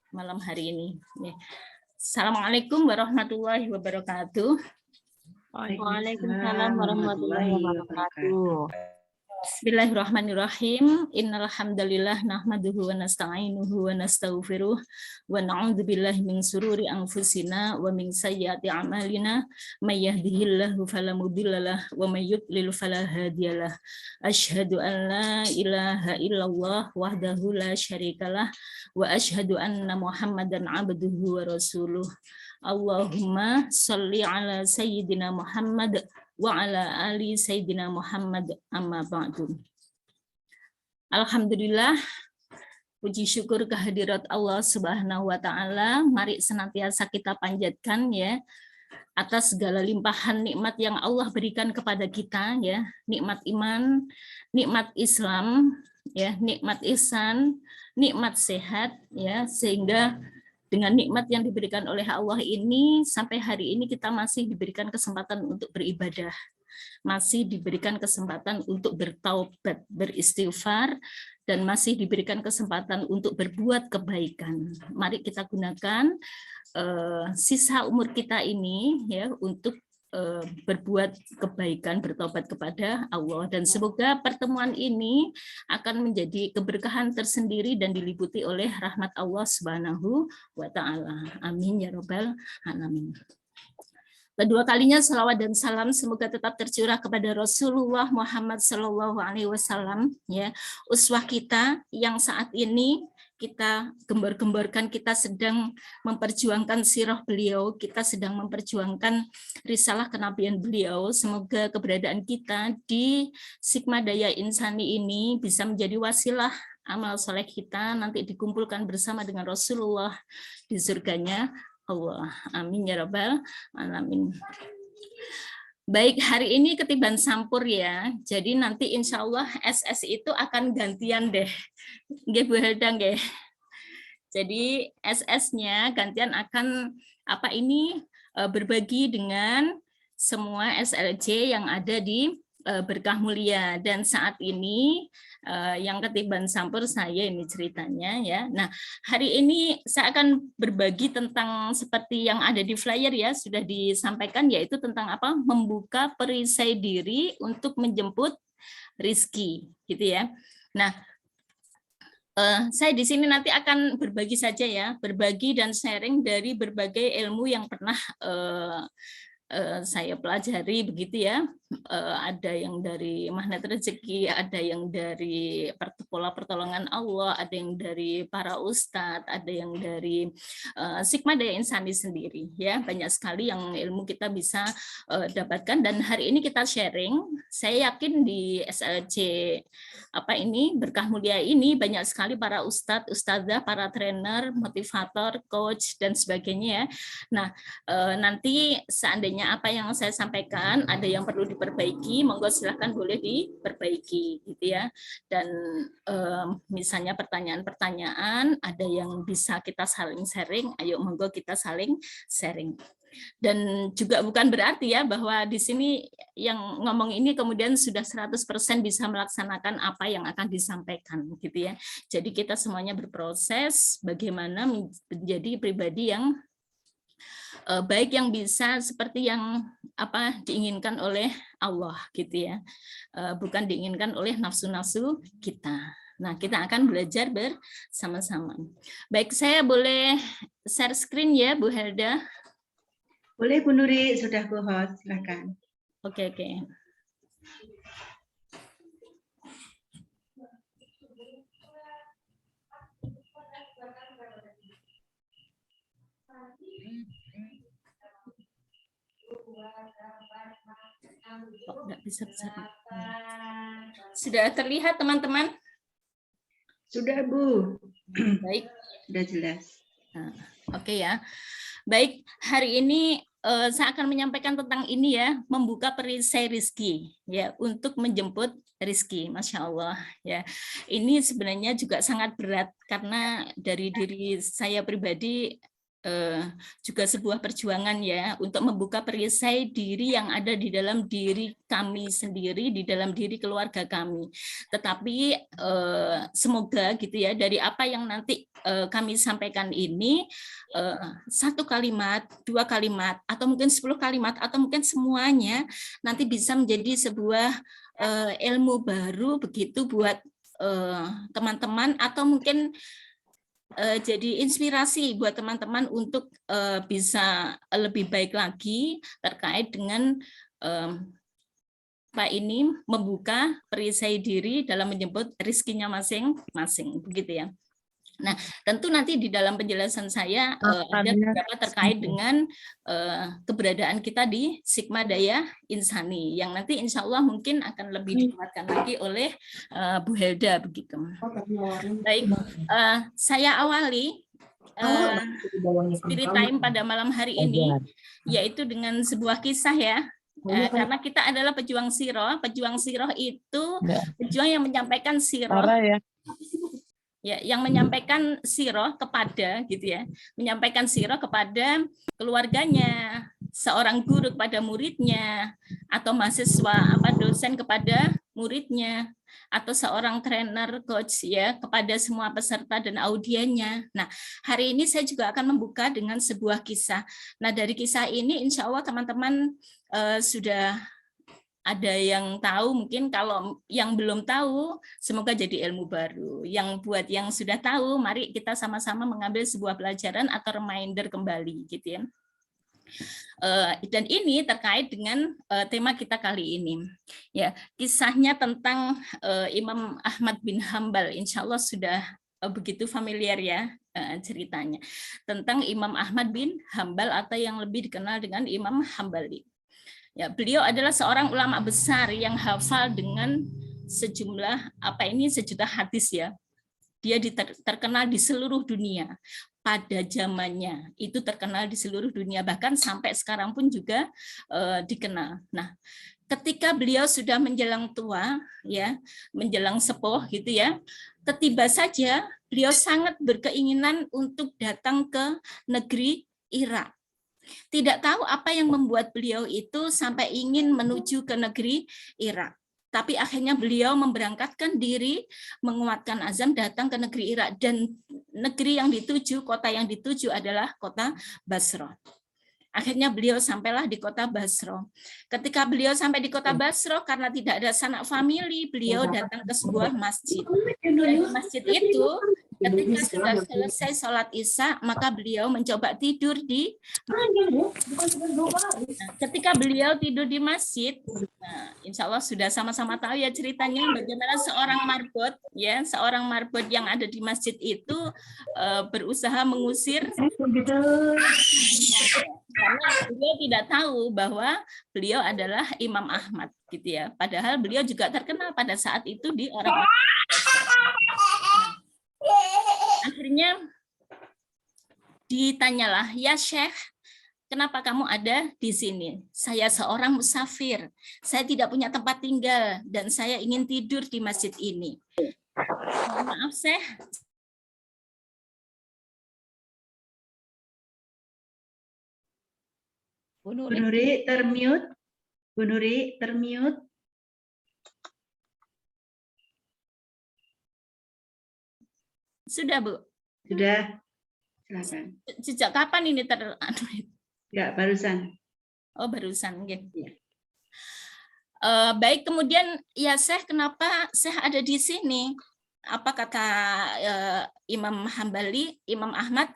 malam hari ini. Assalamualaikum warahmatullahi wabarakatuh. Waalaikumsalam warahmatullahi wabarakatuh. Bismillahirrahmanirrahim. Innal hamdalillah nahmaduhu wa nasta'inuhu wa nastaghfiruh wa na'udzu billahi min sururi anfusina wa min sayyiati a'malina may yahdihillahu fala mudhillalah wa may yudlil fala hadiyalah. Asyhadu an la ilaha illallah wahdahu la syarikalah wa asyhadu anna Muhammadan 'abduhu wa rasuluh. Allahumma shalli ala sayyidina Muhammad wa ala ali sayyidina Muhammad amma ba'du. Alhamdulillah, puji syukur kehadirat Allah Subhanahu wa taala, mari senantiasa kita panjatkan ya atas segala limpahan nikmat yang Allah berikan kepada kita ya, nikmat iman, nikmat Islam ya, nikmat ihsan, nikmat sehat ya, sehingga dengan nikmat yang diberikan oleh Allah ini, sampai hari ini kita masih diberikan kesempatan untuk beribadah, masih diberikan kesempatan untuk bertaubat, beristighfar, dan masih diberikan kesempatan untuk berbuat kebaikan. Mari kita gunakan sisa umur kita ini ya untuk berbuat kebaikan, bertobat kepada Allah, dan semoga pertemuan ini akan menjadi keberkahan tersendiri dan diliputi oleh rahmat Allah Subhanahu wa taala. Amin ya rabbal alamin. Kedua kalinya salawat dan salam semoga tetap tercurah kepada Rasulullah Muhammad SAW ya, uswah kita yang saat ini kita gembar-gemborkan, kita sedang memperjuangkan sirah beliau, kita sedang memperjuangkan risalah kenabian beliau. Semoga keberadaan kita di Sigma Daya Insani ini bisa menjadi wasilah amal soleh kita nanti dikumpulkan bersama dengan Rasulullah di surganya Allah. Amin ya rabbal alamin. Baik, hari ini ketiban sampur ya. Jadi nanti insya Allah SS itu akan gantian deh. Nggih Bu Helda nggih. Jadi SS-nya gantian akan berbagi dengan semua SLJ yang ada di Berkah Mulia, dan saat ini yang ketiban sampur saya ini ceritanya ya. Nah, hari ini saya akan berbagi tentang seperti yang ada di flyer ya, sudah disampaikan, yaitu tentang membuka perisai diri untuk menjemput rizki gitu ya. Nah, saya di sini nanti akan berbagi saja ya, berbagi dan sharing dari berbagai ilmu yang pernah saya pelajari begitu ya. Ada yang dari magnet rezeki, ada yang dari pola pertolongan Allah, ada yang dari para ustadz, ada yang dari Sigma Daya Insani sendiri ya. Banyak sekali yang ilmu kita bisa dapatkan, dan hari ini kita sharing. Saya yakin di SLC Berkah Mulia ini banyak sekali para ustadz, ustadzah, para trainer, motivator, coach dan sebagainya ya. Nah, nanti seandainya apa yang saya sampaikan ada yang perlu diperbaiki, monggo silahkan boleh diperbaiki gitu ya. Dan misalnya pertanyaan-pertanyaan ada yang bisa kita saling sharing, ayo monggo kita saling sharing. Dan juga bukan berarti ya bahwa di sini yang ngomong ini kemudian sudah 100% bisa melaksanakan apa yang akan disampaikan gitu ya. Jadi kita semuanya berproses bagaimana menjadi pribadi yang baik, yang bisa seperti yang diinginkan oleh Allah gitu ya, bukan diinginkan oleh nafsu-nafsu kita. Nah, kita akan belajar bersama-sama. Baik, saya boleh share screen ya Bu Helda? Boleh Bu Nuri, sudah Bu host, silakan. Oke. Kok nggak bisa besar? Sudah terlihat teman-teman? Sudah Bu. Baik. Sudah jelas. Oke ya. Baik, hari ini saya akan menyampaikan tentang ini ya, membuka perisai rizki ya, untuk menjemput rizki. Masya Allah ya. Ini sebenarnya juga sangat berat karena dari diri saya pribadi juga sebuah perjuangan ya untuk membuka perisai diri yang ada di dalam diri kami sendiri, di dalam diri keluarga kami. Tetapi semoga gitu ya, dari apa yang nanti kami sampaikan ini, satu kalimat, dua kalimat, atau mungkin 10 kalimat, atau mungkin semuanya nanti bisa menjadi sebuah ilmu baru begitu buat teman-teman, atau mungkin jadi inspirasi buat teman-teman untuk bisa lebih baik lagi terkait dengan Pak ini membuka perisai diri dalam menyebut rezekinya masing-masing, begitu ya. Nah, tentu nanti di dalam penjelasan saya ada beberapa terkait dengan keberadaan kita di Sigma Daya Insani, yang nanti insya Allah mungkin akan lebih dikuatkan lagi oleh Bu Helda, begitu. Baik, saya awali spirit time pada malam hari ini, yaitu dengan sebuah kisah ya. Karena kita adalah pejuang siroh. Pejuang siroh itu pejuang yang menyampaikan siroh. Ya, yang menyampaikan siroh kepada gitu ya, menyampaikan siroh kepada keluarganya, seorang guru kepada muridnya, atau mahasiswa dosen kepada muridnya, atau seorang trainer coach ya kepada semua peserta dan audiennya. Nah, hari ini saya juga akan membuka dengan sebuah kisah. Nah, dari kisah ini insya Allah teman-teman sudah ada yang tahu, mungkin kalau yang belum tahu, semoga jadi ilmu baru. Yang buat yang sudah tahu, mari kita sama-sama mengambil sebuah pelajaran atau reminder kembali, gitu ya. Dan ini terkait dengan tema kita kali ini. Ya, kisahnya tentang Imam Ahmad bin Hambal. Insya Allah sudah begitu familiar ya ceritanya. Tentang Imam Ahmad bin Hambal atau yang lebih dikenal dengan Imam Hambali. Ya, beliau adalah seorang ulama besar yang hafal dengan sejumlah sejuta hadis ya. Dia terkenal di seluruh dunia. Pada zamannya itu terkenal di seluruh dunia, bahkan sampai sekarang pun juga dikenal. Nah, ketika beliau sudah menjelang tua ya, menjelang sepuh gitu ya, tiba saja beliau sangat berkeinginan untuk datang ke negeri Irak. Tidak tahu apa yang membuat beliau itu sampai ingin menuju ke negeri Irak. Tapi akhirnya beliau memberangkatkan diri, menguatkan azam datang ke negeri Irak. Dan negeri yang dituju, kota yang dituju adalah kota Basra. Akhirnya beliau sampailah di kota Basra. Ketika beliau sampai di kota Basra, karena tidak ada sanak famili, beliau datang ke sebuah masjid. Dan di masjid itu, ketika sudah selesai sholat isya, maka beliau mencoba tidur di ketika beliau tidur di masjid, insya Allah sudah sama-sama tahu ya ceritanya bagaimana seorang marbot yang ada di masjid itu berusaha mengusir karena beliau tidak tahu bahwa beliau adalah Imam Ahmad gitu ya. Padahal beliau juga terkenal pada saat itu di orang-orang. Akhirnya ditanyalah, ya Syekh, kenapa kamu ada di sini? Saya seorang musafir, saya tidak punya tempat tinggal, dan saya ingin tidur di masjid ini. Maaf, Syekh. Bu Nuri termute. Bu Nuri termute. Sudah, Bu? Sudah. Silakan. Sejak kapan ini Enggak, barusan. Oh, barusan. Gitu. Ya. Baik, kemudian ya Syekh, kenapa Syekh ada di sini? Apa kata Imam Hambali, Imam Ahmad?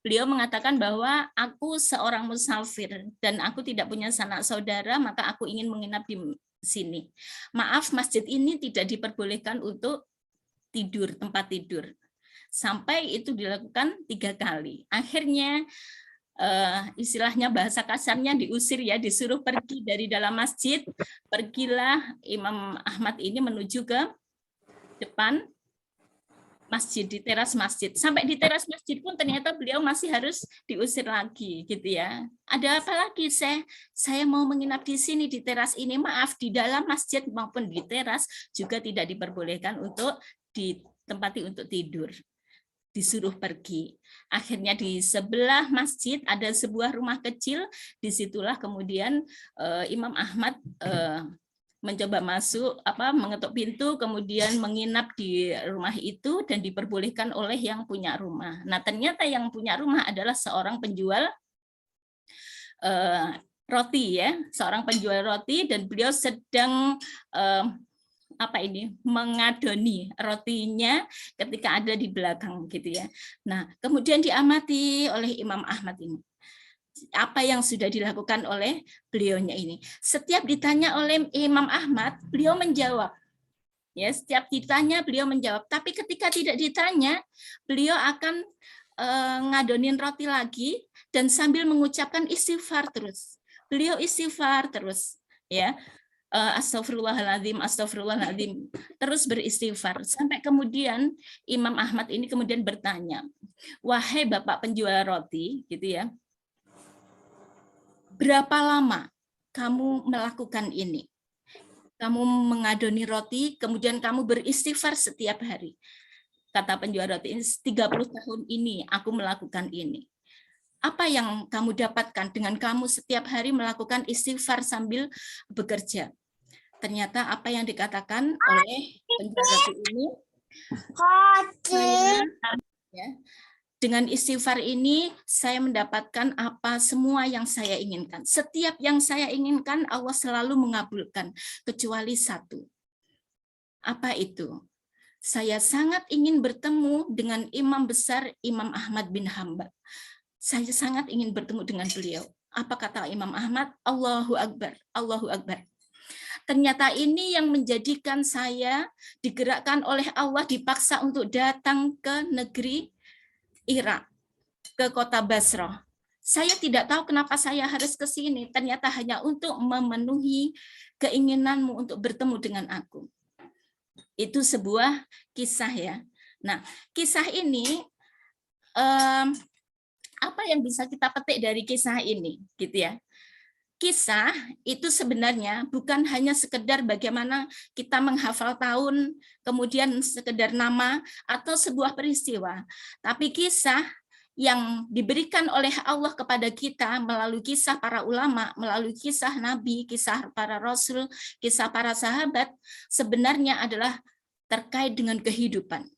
Beliau mengatakan bahwa aku seorang musafir dan aku tidak punya sanak saudara, maka aku ingin menginap di sini. Maaf, masjid ini tidak diperbolehkan untuk tidur, tempat tidur. Sampai itu dilakukan 3 kali. Akhirnya istilahnya bahasa kasarnya diusir ya, disuruh pergi dari dalam masjid. Pergilah Imam Ahmad ini menuju ke depan masjid, di teras masjid. Sampai di teras masjid pun ternyata beliau masih harus diusir lagi gitu ya. Ada apa lagi, saya mau menginap di sini di teras ini. Maaf, di dalam masjid maupun di teras juga tidak diperbolehkan untuk ditempati untuk tidur. disuruh pergi. Akhirnya di sebelah masjid ada sebuah rumah kecil, disitulah kemudian Imam Ahmad mencoba masuk, mengetuk pintu, kemudian menginap di rumah itu dan diperbolehkan oleh yang punya rumah. Nah, ternyata yang punya rumah adalah seorang penjual roti ya, seorang penjual roti, dan beliau sedang mengadoni rotinya ketika ada di belakang gitu ya. Nah, kemudian diamati oleh Imam Ahmad ini. Apa yang sudah dilakukan oleh beliaunya ini. Setiap ditanya oleh Imam Ahmad, beliau menjawab. Ya, setiap ditanya beliau menjawab. Tapi ketika tidak ditanya, beliau akan ngadonin roti lagi dan sambil mengucapkan istighfar terus. Beliau istighfar terus, ya. Astagfirullahaladzim, astagfirullahaladzim, terus beristighfar. Sampai kemudian Imam Ahmad ini kemudian bertanya, wahai Bapak penjual roti, gitu ya, berapa lama kamu melakukan ini? Kamu mengadoni roti, kemudian kamu beristighfar setiap hari. Kata penjual roti ini, 30 tahun ini aku melakukan ini. Apa yang kamu dapatkan dengan kamu setiap hari melakukan istighfar sambil bekerja? Ternyata apa yang dikatakan oleh penjual roti ini, dengan istighfar ini saya mendapatkan apa semua yang saya inginkan. Setiap yang saya inginkan Allah selalu mengabulkan, kecuali satu. Apa itu? Saya sangat ingin bertemu dengan imam besar Imam Ahmad bin Hanbal. Saya sangat ingin bertemu dengan beliau. Apa kata Imam Ahmad? Allahu Akbar, Allahu Akbar. Ternyata ini yang menjadikan saya digerakkan oleh Allah, dipaksa untuk datang ke negeri Irak, ke kota Basrah. Saya tidak tahu kenapa saya harus ke sini, ternyata hanya untuk memenuhi keinginanmu untuk bertemu dengan aku. Itu sebuah kisah ya. Nah, kisah ini apa yang bisa kita petik dari kisah ini, gitu ya? Kisah itu sebenarnya bukan hanya sekedar bagaimana kita menghafal tahun, kemudian sekedar nama atau sebuah peristiwa, tapi kisah yang diberikan oleh Allah kepada kita melalui kisah para ulama, melalui kisah nabi, kisah para rasul, kisah para sahabat, sebenarnya adalah terkait dengan kehidupan.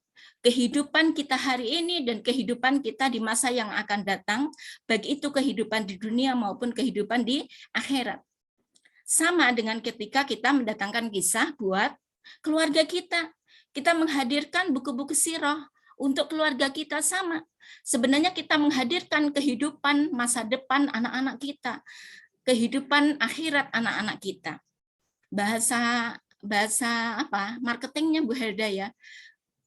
Kehidupan kita hari ini dan kehidupan kita di masa yang akan datang, baik itu kehidupan di dunia maupun kehidupan di akhirat. Sama dengan ketika kita mendatangkan kisah buat keluarga kita. Kita menghadirkan buku-buku sirah untuk keluarga kita sama. Sebenarnya kita menghadirkan kehidupan masa depan anak-anak kita, kehidupan akhirat anak-anak kita. Bahasa marketingnya Bu Helda ya.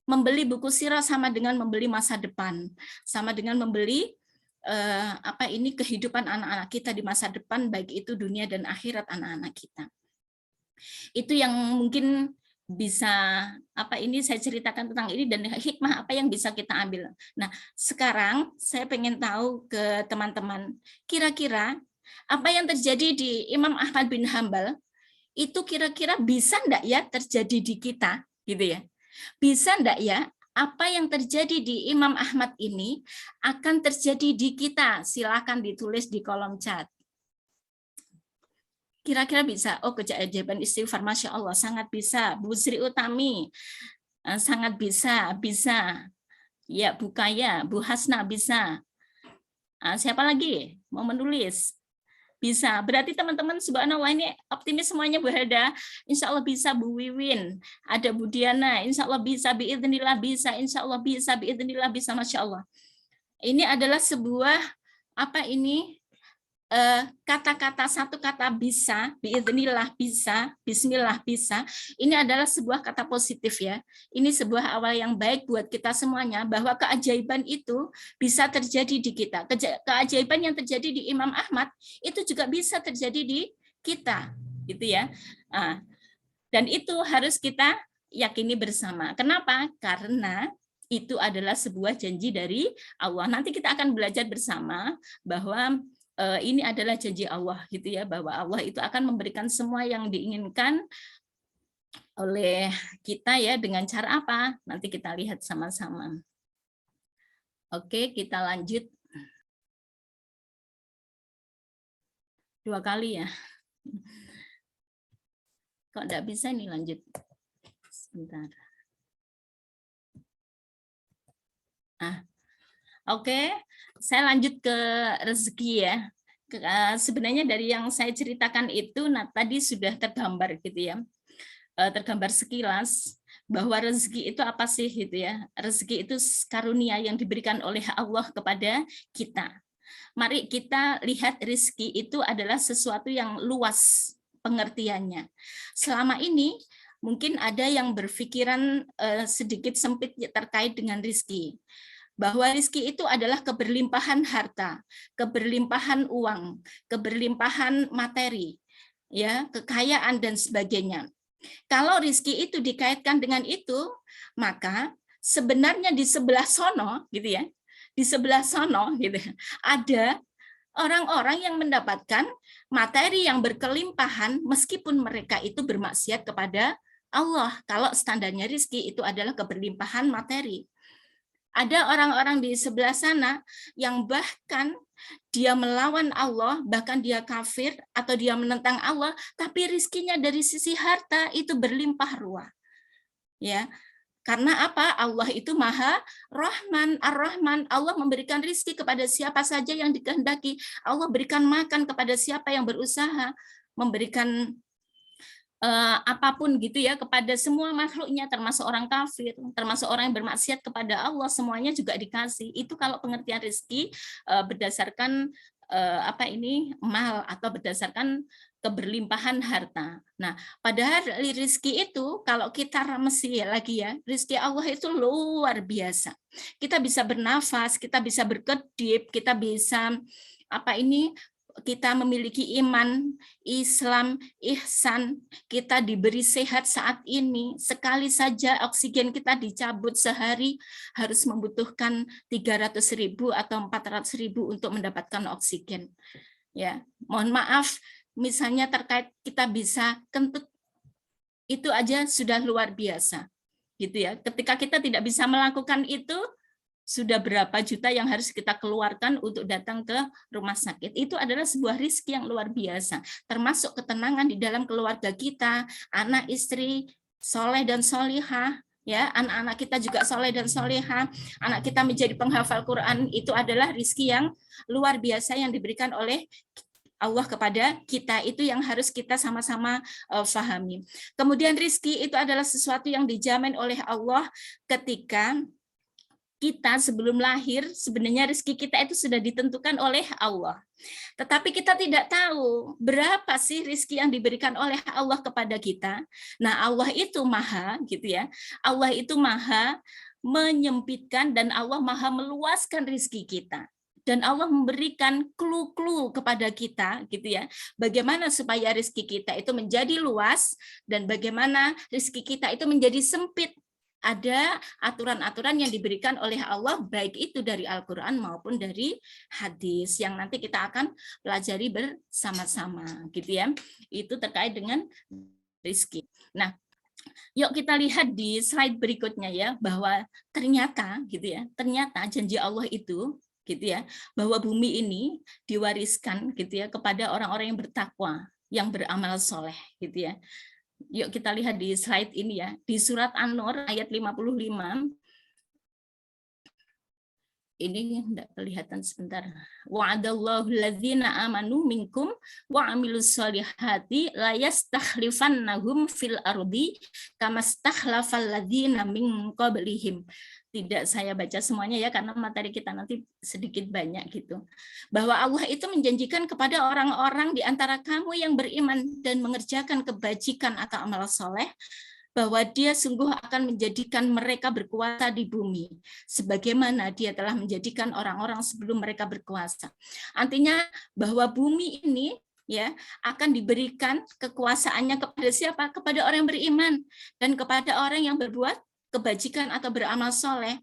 Membeli buku sirah sama dengan membeli masa depan, sama dengan membeli kehidupan anak-anak kita di masa depan, baik itu dunia dan akhirat anak-anak kita. Itu yang mungkin bisa saya ceritakan tentang ini dan hikmah apa yang bisa kita ambil. Nah, sekarang saya pengen tahu ke teman-teman, kira-kira apa yang terjadi di Imam Ahmad bin Hanbal itu kira-kira bisa enggak ya terjadi di kita, gitu ya? Bisa enggak ya, apa yang terjadi di Imam Ahmad ini akan terjadi di kita? Silakan ditulis di kolom chat. Kira-kira bisa? Oh, keajaiban istighfar, Masya Allah, sangat bisa. Bu Sri Utami, sangat bisa, bisa. Ya, Bu Kaya, Bu Hasna, bisa. Siapa lagi mau menulis? Bisa. Berarti teman-teman subhanallah ini optimis semuanya Bu Helda. Insya Allah bisa Bu Wiwin. Ada Bu Diana. Insya Allah bisa. Biidznillah bisa. Insya Allah bisa. Biidznillah bisa. Masya Allah. Ini adalah sebuah kata-kata, satu kata bisa, biidznillah bisa, bismillah bisa. Ini adalah sebuah kata positif ya. Ini sebuah awal yang baik buat kita semuanya, bahwa keajaiban itu bisa terjadi di kita. Keajaiban yang terjadi di Imam Ahmad itu juga bisa terjadi di kita, gitu ya. Dan itu harus kita yakini bersama. Kenapa? Karena itu adalah sebuah janji dari Allah. Nanti kita akan belajar bersama bahwa ini adalah janji Allah, gitu ya, bahwa Allah itu akan memberikan semua yang diinginkan oleh kita ya, dengan cara apa? Nanti kita lihat sama-sama. Oke, kita lanjut. 2 kali ya. Kok enggak bisa nih lanjut? Sebentar. Oke, saya lanjut ke rezeki ya. Sebenarnya dari yang saya ceritakan itu, nah tadi sudah tergambar gitu ya, tergambar sekilas bahwa rezeki itu apa sih gitu ya. Rezeki itu karunia yang diberikan oleh Allah kepada kita. Mari kita lihat rezeki itu adalah sesuatu yang luas pengertiannya. Selama ini mungkin ada yang berpikiran sedikit sempit terkait dengan rezeki, bahwa rezeki itu adalah keberlimpahan harta, keberlimpahan uang, keberlimpahan materi, ya, kekayaan dan sebagainya. Kalau rezeki itu dikaitkan dengan itu, maka sebenarnya di sebelah sono gitu ya, di sebelah sono gitu, ada orang-orang yang mendapatkan materi yang berkelimpahan meskipun mereka itu bermaksiat kepada Allah. Kalau standarnya rezeki itu adalah keberlimpahan materi. Ada orang-orang di sebelah sana yang bahkan dia melawan Allah, bahkan dia kafir atau dia menentang Allah, tapi rizkinya dari sisi harta itu berlimpah ruah. Ya, karena apa? Allah itu Maha Rahman, Ar-Rahman. Allah memberikan rizki kepada siapa saja yang dikehendaki. Allah berikan makan kepada siapa yang berusaha, memberikan apapun gitu ya kepada semua makhluknya, termasuk orang kafir, termasuk orang yang bermaksiat kepada Allah, semuanya juga dikasih. Itu kalau pengertian rezeki berdasarkan mal atau berdasarkan keberlimpahan harta. Nah, padahal rezeki itu kalau kita ramesi lagi ya, rezeki Allah itu luar biasa. Kita bisa bernafas, kita bisa berkedip, kita bisa kita memiliki iman, Islam, ihsan, kita diberi sehat saat ini. Sekali saja oksigen kita dicabut sehari harus membutuhkan 300.000 atau 400.000 untuk mendapatkan oksigen. Ya, mohon maaf, misalnya terkait kita bisa kentut, itu aja sudah luar biasa. Gitu ya. Ketika kita tidak bisa melakukan itu, sudah berapa juta yang harus kita keluarkan untuk datang ke rumah sakit. Itu adalah sebuah rizki yang luar biasa, termasuk ketenangan di dalam keluarga kita, anak istri soleh dan solihah, ya, anak-anak kita juga soleh dan solihah, anak kita menjadi penghafal Quran, itu adalah rizki yang luar biasa yang diberikan oleh Allah kepada kita, itu yang harus kita sama-sama pahami. Kemudian rizki itu adalah sesuatu yang dijamin oleh Allah ketika kita sebelum lahir, sebenarnya rezeki kita itu sudah ditentukan oleh Allah. Tetapi kita tidak tahu berapa sih rezeki yang diberikan oleh Allah kepada kita. Nah, Allah itu maha gitu ya. Allah itu maha menyempitkan dan Allah maha meluaskan rezeki kita. Dan Allah memberikan clue-clue kepada kita gitu ya. Bagaimana supaya rezeki kita itu menjadi luas dan bagaimana rezeki kita itu menjadi sempit. Ada aturan-aturan yang diberikan oleh Allah, baik itu dari Al-Quran maupun dari hadis, yang nanti kita akan pelajari bersama-sama, gitu ya. Itu terkait dengan rezeki. Nah, yuk kita lihat di slide berikutnya ya, bahwa ternyata, gitu ya, ternyata janji Allah itu, gitu ya, bahwa bumi ini diwariskan, gitu ya, kepada orang-orang yang bertakwa, yang beramal soleh, gitu ya. Yuk kita lihat di slide ini ya, di surat An-Nur ayat 55. Ini enggak kelihatan sebentar. Wa'adallahu alladzina amanu minkum wa 'amilus solihati la yastakhlifannahum fil ardi kama stakhlafal ladzina min qablihim. Tidak saya baca semuanya ya karena materi kita nanti sedikit banyak gitu. Bahwa Allah itu menjanjikan kepada orang-orang di antara kamu yang beriman dan mengerjakan kebajikan atau amal soleh, bahwa dia sungguh akan menjadikan mereka berkuasa di bumi, sebagaimana dia telah menjadikan orang-orang sebelum mereka berkuasa. Artinya bahwa bumi ini ya akan diberikan kekuasaannya kepada siapa? Kepada orang yang beriman dan kepada orang yang berbuat kebajikan atau beramal soleh.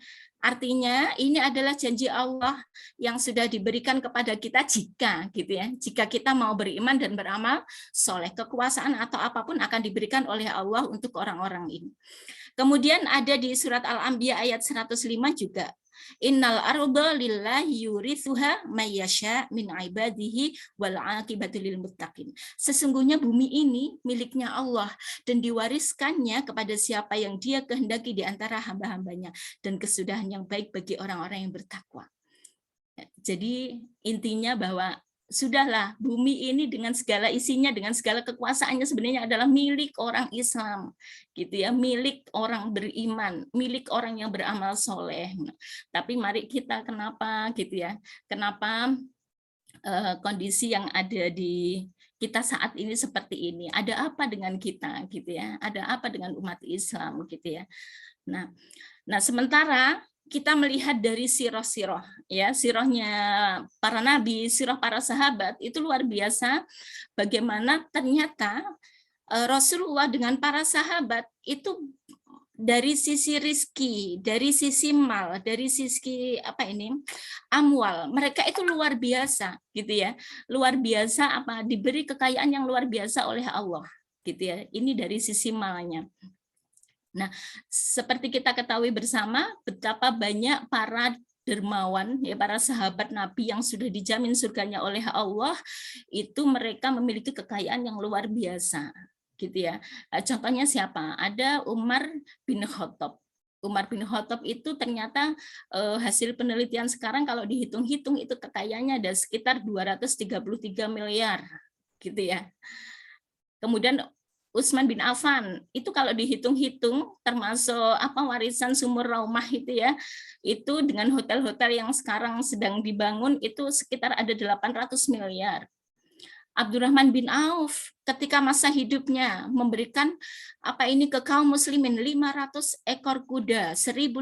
Artinya ini adalah janji Allah yang sudah diberikan kepada kita jika kita mau beriman dan beramal soleh. Kekuasaan atau apapun akan diberikan oleh Allah untuk orang-orang ini. Kemudian ada di surat Al-Anbiya ayat 105 juga Innal arda lillahi yurithuha may yasha min ibadihi wal aqibatu lil muttaqin. Sesungguhnya bumi ini miliknya Allah dan diwariskannya kepada siapa yang Dia kehendaki di antara hamba-hambanya, dan kesudahan yang baik bagi orang-orang yang bertakwa. Jadi intinya bahwa sudahlah, bumi ini dengan segala isinya, dengan segala kekuasaannya sebenarnya adalah milik orang Islam, gitu ya, milik orang beriman, milik orang yang beramal soleh. Tapi mari kita kenapa gitu ya, kenapa kondisi yang ada di kita saat ini seperti ini? Ada apa dengan kita, gitu ya? Ada apa dengan umat Islam, gitu ya? Nah sementara kita melihat dari siroh-siroh, ya, sirohnya para nabi, siroh para sahabat, itu luar biasa bagaimana ternyata Rasulullah dengan para sahabat itu dari sisi rizki, dari sisi mal, dari sisi amwal, mereka itu luar biasa, gitu ya, luar biasa diberi kekayaan yang luar biasa oleh Allah, gitu ya. Ini dari sisi malnya. Nah, seperti kita ketahui bersama betapa banyak para dermawan, ya, para sahabat Nabi yang sudah dijamin surganya oleh Allah, itu mereka memiliki kekayaan yang luar biasa, gitu ya. Contohnya siapa? Ada Umar bin Khattab. Umar bin Khattab itu ternyata hasil penelitian sekarang kalau dihitung-hitung itu kekayaannya ada sekitar 233 miliar, gitu ya. Kemudian Utsman bin Affan itu kalau dihitung-hitung termasuk warisan sumur Raumah itu ya, itu dengan hotel-hotel yang sekarang sedang dibangun itu sekitar ada 800 miliar. Abdurrahman bin Auf ketika masa hidupnya memberikan ke kaum muslimin 500 ekor kuda, 1.500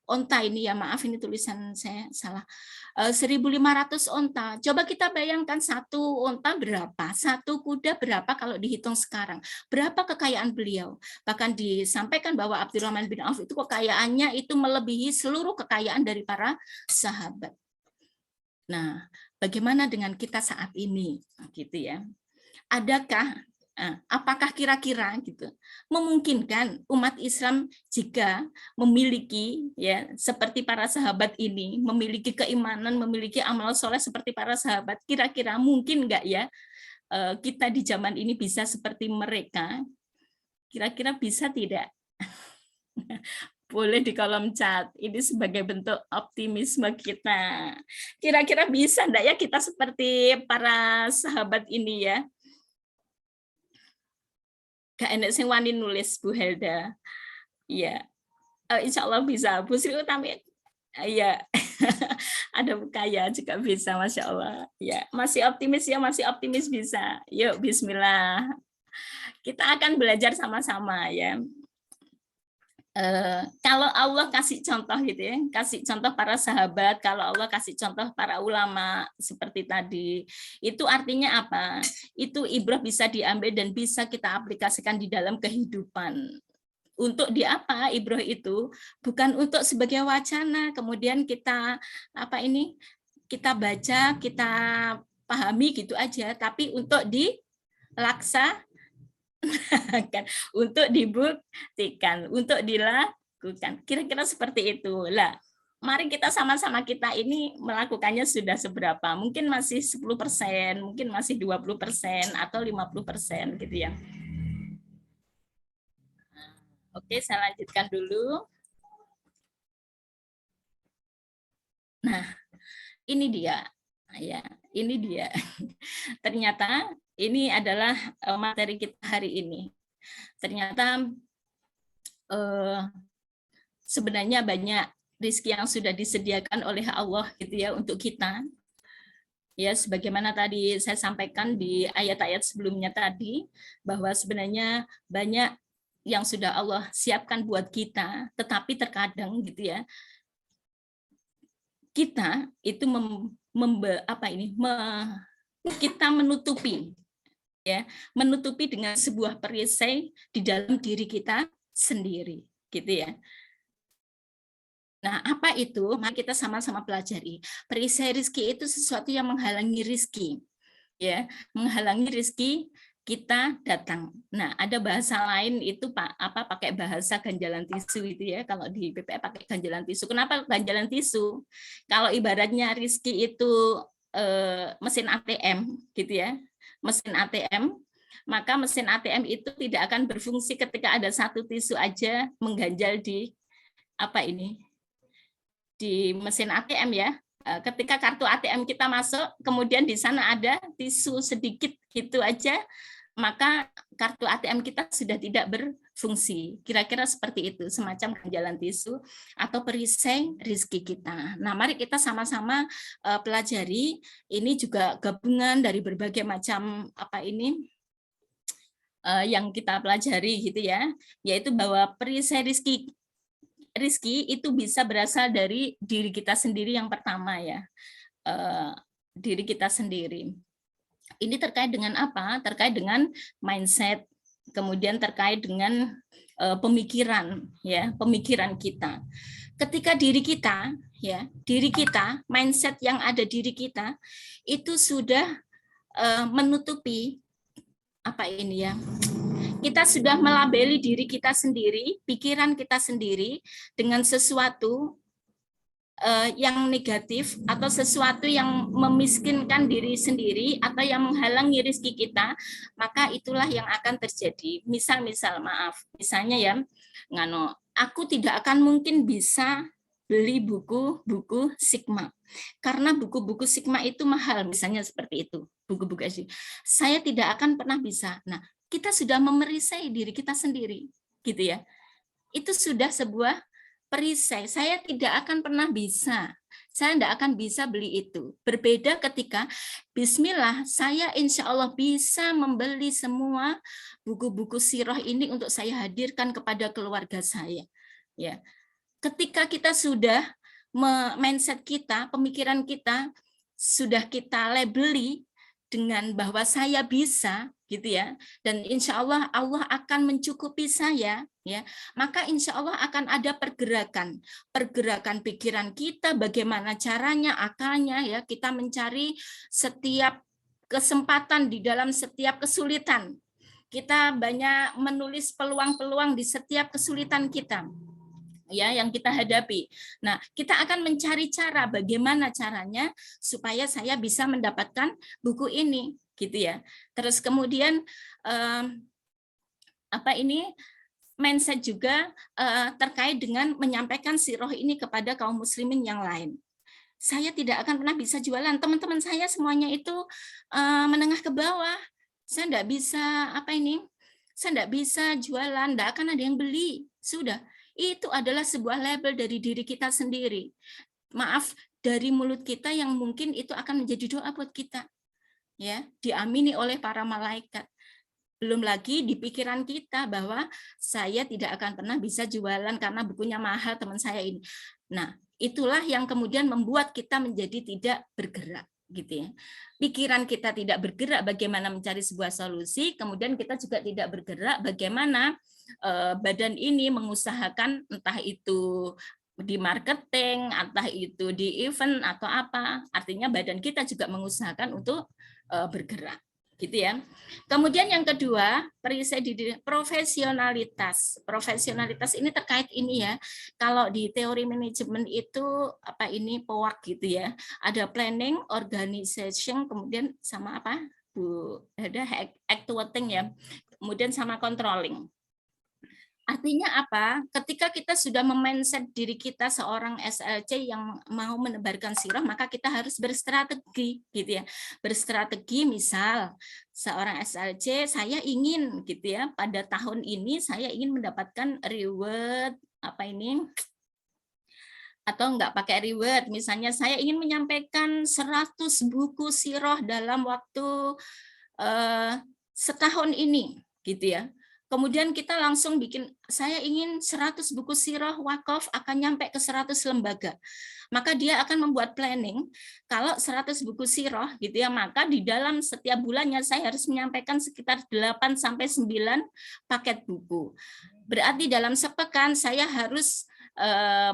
onta, ini ya maaf ini tulisan saya salah, 1.500 onta. Coba kita bayangkan satu onta berapa, satu kuda berapa kalau dihitung sekarang. Berapa kekayaan beliau? Bahkan disampaikan bahwa Abdurrahman bin Auf itu kekayaannya itu melebihi seluruh kekayaan dari para sahabat. Nah, bagaimana dengan kita saat ini, gitu ya? Apakah kira-kira gitu memungkinkan umat Islam jika memiliki ya seperti para sahabat ini, memiliki keimanan, memiliki amal soleh seperti para sahabat, kira-kira mungkin nggak ya kita di zaman ini bisa seperti mereka? Kira-kira bisa tidak? Boleh di kolom chat. Ini sebagai bentuk optimisme kita. Kira-kira bisa enggak ya kita seperti para sahabat ini ya? Gak enak sing wani nulis Bu Helda. Iya. Insya Allah bisa. Bu Sri Utami, ya. Ada Bu Kaya juga bisa, Masya Allah. Ya, masih optimis bisa. Yuk, Bismillah. Kita akan belajar sama-sama ya. Kalau Allah kasih contoh gitu ya, kasih contoh para sahabat, kalau Allah kasih contoh para ulama seperti tadi, itu artinya apa? Itu ibrah bisa diambil dan bisa kita aplikasikan di dalam kehidupan. Untuk di apa ibrah itu? Bukan untuk sebagai wacana, kemudian kita kita baca, kita pahami gitu aja, tapi untuk dilaksanakan, untuk dibuktikan, untuk dilakukan. Kira-kira seperti itu. Lah, mari kita sama-sama kita ini melakukannya sudah seberapa? Mungkin masih 10%, mungkin masih 20% atau 50% gitu ya. Oke, saya lanjutkan dulu. Nah, ini dia. Ya, ini dia. Ternyata ini adalah materi kita hari ini. Ternyata sebenarnya banyak rezeki yang sudah disediakan oleh Allah gitu ya untuk kita. Ya, sebagaimana tadi saya sampaikan di ayat-ayat sebelumnya tadi, bahwa sebenarnya banyak yang sudah Allah siapkan buat kita, tetapi terkadang gitu ya, kita itu kita menutupi ya, menutupi dengan sebuah perisai di dalam diri kita sendiri, gitu ya. Nah, apa itu? Mari kita sama-sama pelajari. Perisai rezeki itu sesuatu yang menghalangi rezeki, ya, menghalangi rezeki kita datang. Nah, ada bahasa lain itu Pak, apa pakai bahasa ganjalan tisu itu ya. Kalau di BPI pakai ganjalan tisu. Kenapa ganjalan tisu? Kalau ibaratnya Rizky itu mesin ATM gitu ya. Mesin ATM, maka mesin ATM itu tidak akan berfungsi ketika ada satu tisu aja mengganjal di apa ini? Di mesin ATM ya. Ketika kartu ATM kita masuk, kemudian di sana ada tisu sedikit gitu aja, maka kartu ATM kita sudah tidak berfungsi. Kira-kira seperti itu, semacam ganjalan tisu atau perisai rezeki kita. Nah, mari kita sama-sama pelajari. Ini juga gabungan dari berbagai macam apa ini yang kita pelajari gitu ya, yaitu bahwa perisai rezeki itu bisa berasal dari diri kita sendiri yang pertama ya, diri kita sendiri. Ini terkait dengan apa? Terkait dengan mindset, kemudian terkait dengan pemikiran ya, pemikiran kita. Ketika diri kita ya, diri kita, mindset yang ada diri kita itu sudah menutupi apa ini ya? Kita sudah melabeli diri kita sendiri, pikiran kita sendiri dengan sesuatu yang negatif atau sesuatu yang memiskinkan diri sendiri atau yang menghalangi rezeki kita, maka itulah yang akan terjadi. Misal maaf, misalnya ya, ngano, aku tidak akan mungkin bisa beli buku-buku Sigma karena buku-buku Sigma itu mahal, misalnya seperti itu, buku-buku SD. Saya tidak akan pernah bisa. Nah, kita sudah memerisai diri kita sendiri, gitu ya. Itu sudah sebuah perisai, saya tidak akan pernah bisa. Saya tidak akan bisa beli itu. Berbeda ketika bismillah, saya insya Allah bisa membeli semua buku-buku sirah ini untuk saya hadirkan kepada keluarga saya. Ya, ketika kita sudah mindset kita, pemikiran kita sudah kita labeli dengan bahwa saya bisa, gitu ya, dan insya Allah Allah akan mencukupi saya, ya, maka insya Allah akan ada pergerakan pikiran kita, bagaimana caranya, akalnya, ya, kita mencari setiap kesempatan di dalam setiap kesulitan. Kita banyak menulis peluang-peluang di setiap kesulitan kita, ya, yang kita hadapi. Nah, kita akan mencari cara bagaimana caranya supaya saya bisa mendapatkan buku ini, gitu ya. Terus kemudian apa ini mindset juga terkait dengan menyampaikan sirah ini kepada kaum muslimin yang lain. Saya tidak akan pernah bisa jualan. Teman-teman saya semuanya itu menengah ke bawah. Saya tidak bisa apa ini? Saya tidak bisa jualan, tidak akan ada yang beli. Sudah. Itu adalah sebuah label dari diri kita sendiri. Maaf, dari mulut kita yang mungkin itu akan menjadi doa buat kita. Ya, diamini oleh para malaikat. Belum lagi di pikiran kita bahwa saya tidak akan pernah bisa jualan karena bukunya mahal teman saya ini. Nah, itulah yang kemudian membuat kita menjadi tidak bergerak, gitu ya. Pikiran kita tidak bergerak bagaimana mencari sebuah solusi, kemudian kita juga tidak bergerak bagaimana badan ini mengusahakan entah itu di marketing, entah itu di event atau apa. Artinya badan kita juga mengusahakan untuk bergerak, gitu ya. Kemudian yang kedua, perisai diri, profesionalitas. Profesionalitas ini terkait ini ya. Kalau di teori manajemen itu apa ini POAK gitu ya. Ada planning, organization, kemudian sama apa? Bu, ada actuating ya. Kemudian sama controlling. Artinya apa? Ketika kita sudah memindset diri kita seorang SLC yang mau menebarkan sirah, maka kita harus berstrategi, gitu ya. Berstrategi, misal seorang SLC, saya ingin, gitu ya, pada tahun ini saya ingin mendapatkan reward apa ini? Atau enggak pakai reward, misalnya saya ingin menyampaikan 100 buku sirah dalam waktu setahun ini, gitu ya. Kemudian kita langsung bikin, saya ingin 100 buku sirah wakaf akan nyampe ke 100 lembaga. Maka dia akan membuat planning, kalau 100 buku sirah gitu ya, maka di dalam setiap bulannya saya harus menyampaikan sekitar 8-9 paket buku. Berarti dalam sepekan saya harus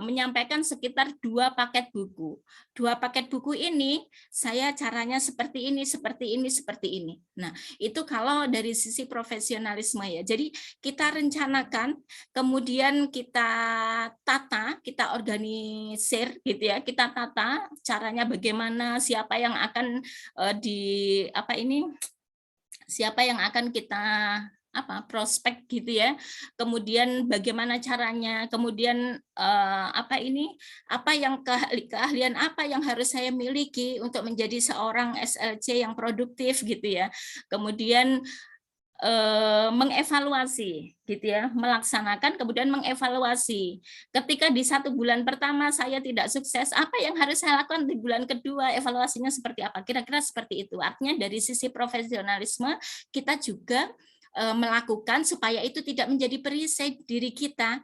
menyampaikan sekitar 2 paket buku. 2 paket buku ini saya caranya seperti ini, seperti ini, seperti ini. Nah, itu kalau dari sisi profesionalisme ya. Jadi kita rencanakan, kemudian kita tata, kita organisir gitu ya. Kita tata caranya bagaimana, siapa yang akan siapa yang akan kita prospek gitu ya, kemudian bagaimana caranya, kemudian keahlian apa yang harus saya miliki untuk menjadi seorang SLC yang produktif gitu ya, kemudian mengevaluasi gitu ya, melaksanakan kemudian mengevaluasi. Ketika di 1 bulan pertama saya tidak sukses, apa yang harus saya lakukan di bulan kedua, evaluasinya seperti apa, kira-kira seperti itu. Artinya dari sisi profesionalisme kita juga melakukan supaya itu tidak menjadi perisai diri kita.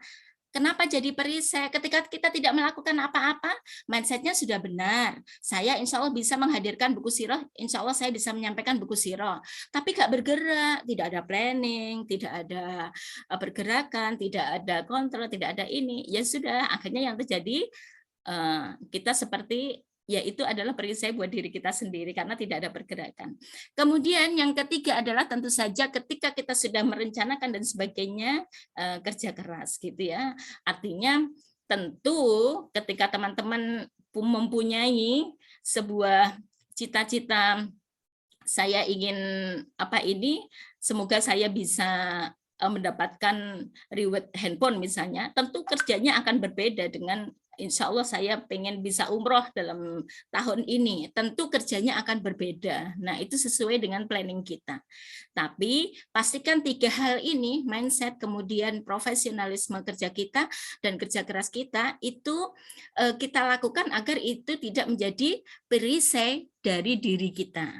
Kenapa jadi perisai? Ketika kita tidak melakukan apa-apa, mindsetnya sudah benar. Saya insya Allah bisa menghadirkan buku sirah, insya Allah saya bisa menyampaikan buku sirah. Tapi nggak bergerak, tidak ada planning, tidak ada pergerakan, tidak ada kontrol, tidak ada ini. Ya sudah, akhirnya yang terjadi kita seperti ya itu adalah perisai buat diri kita sendiri karena tidak ada pergerakan. Kemudian yang ketiga adalah tentu saja ketika kita sudah merencanakan dan sebagainya, kerja keras gitu ya. Artinya tentu ketika teman-teman mempunyai sebuah cita-cita, saya ingin semoga saya bisa mendapatkan reward handphone misalnya, tentu kerjanya akan berbeda dengan insya Allah saya pengen bisa umroh dalam tahun ini, tentu kerjanya akan berbeda. Nah, itu sesuai dengan planning kita. Tapi pastikan 3 hal ini, mindset, kemudian profesionalisme kerja kita, dan kerja keras kita, itu kita lakukan agar itu tidak menjadi perisai dari diri kita.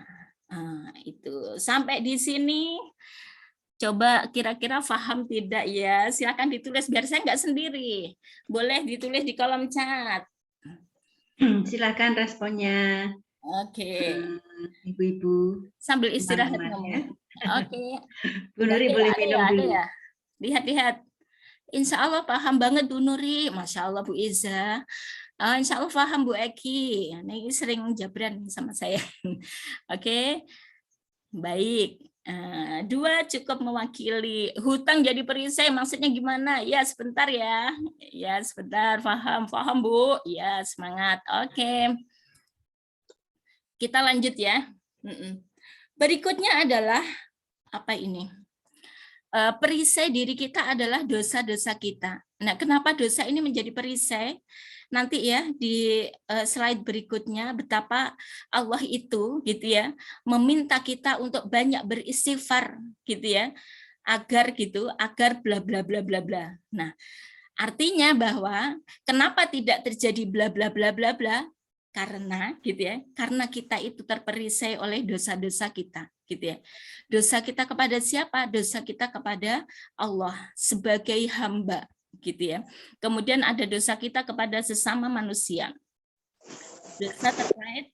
Itu sampai di sini. Coba kira-kira paham tidak ya? Silakan ditulis biar saya nggak sendiri. Boleh ditulis di kolom chat. Silakan responnya. Oke. Ibu-ibu. Sambil istirahat Teman-teman, ngomong. ya. Oke. Bu Nuri boleh Ada minum ya, dulu. ada ya. Lihat-lihat. Insya Allah paham banget Bu Nuri. Masya Allah Bu Iza. Insya Allah paham Bu Eki. Ini sering jabran sama saya. Oke. Baik. 2 cukup mewakili. Hutang jadi perisai maksudnya gimana? Ya sebentar ya. Ya sebentar, paham Bu. Ya semangat. Oke. Kita lanjut ya. Berikutnya adalah apa ini? Perisai diri kita adalah dosa-dosa kita. Nah, kenapa dosa ini menjadi perisai? Nanti ya di slide berikutnya betapa Allah itu gitu ya meminta kita untuk banyak beristighfar gitu ya agar bla bla bla bla bla. Nah, artinya bahwa kenapa tidak terjadi bla bla bla bla bla? Karena karena kita itu terperisai oleh dosa-dosa kita gitu ya. Dosa kita kepada siapa? Dosa kita kepada Allah sebagai hamba gitu ya. Kemudian ada dosa kita kepada sesama manusia. Dosa terkait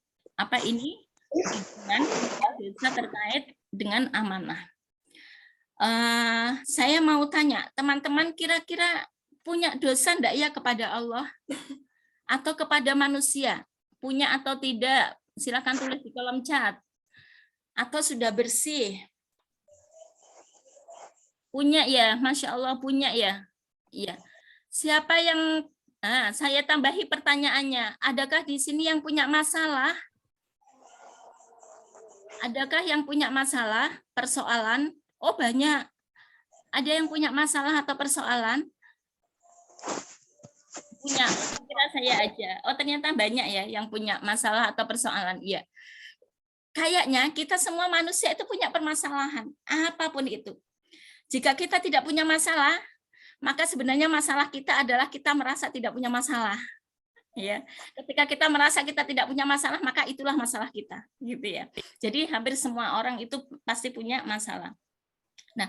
dosa terkait dengan amanah. Saya mau tanya, teman-teman kira-kira punya dosa enggak ya kepada Allah atau kepada manusia? Punya atau tidak? Silakan tulis di kolom chat. Atau sudah bersih? Punya ya, Masya Allah punya ya. Iya. Siapa yang saya tambahi pertanyaannya, adakah di sini yang punya masalah? Adakah yang punya masalah, persoalan? Oh, banyak. Ada yang punya masalah atau persoalan? Punya, kira saya aja. Oh, ternyata banyak ya yang punya masalah atau persoalan. Iya. Kayaknya kita semua manusia itu punya permasalahan, apapun itu. Jika kita tidak punya masalah, maka sebenarnya masalah kita adalah kita merasa tidak punya masalah. Ya, ketika kita merasa kita tidak punya masalah, maka itulah masalah kita, gitu ya. Jadi hampir semua orang itu pasti punya masalah. Nah,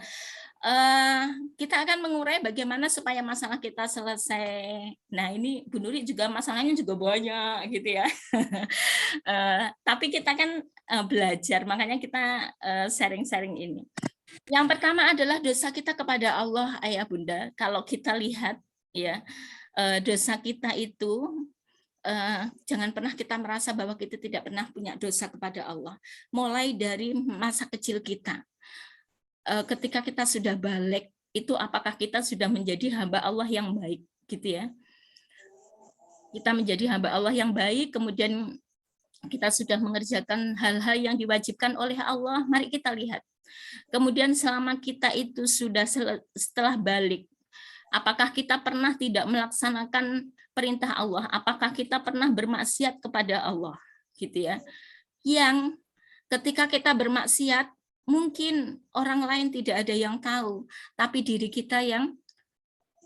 kita akan mengurai bagaimana supaya masalah kita selesai. Nah, ini Bu Nuri juga masalahnya juga banyak, gitu ya. Tapi kita kan belajar, makanya kita sharing-sharing ini. Yang pertama adalah dosa kita kepada Allah, ayah bunda. Kalau kita lihat, ya, dosa kita itu, jangan pernah kita merasa bahwa kita tidak pernah punya dosa kepada Allah. Mulai dari masa kecil kita, ketika kita sudah balik, itu apakah kita sudah menjadi hamba Allah yang baik, gitu ya? Kita menjadi hamba Allah yang baik, kemudian kita sudah mengerjakan hal-hal yang diwajibkan oleh Allah. Mari kita lihat. Kemudian selama kita itu sudah setelah balik, apakah kita pernah tidak melaksanakan perintah Allah? Apakah kita pernah bermaksiat kepada Allah? Gitu ya. Yang ketika kita bermaksiat, mungkin orang lain tidak ada yang tahu, tapi diri kita yang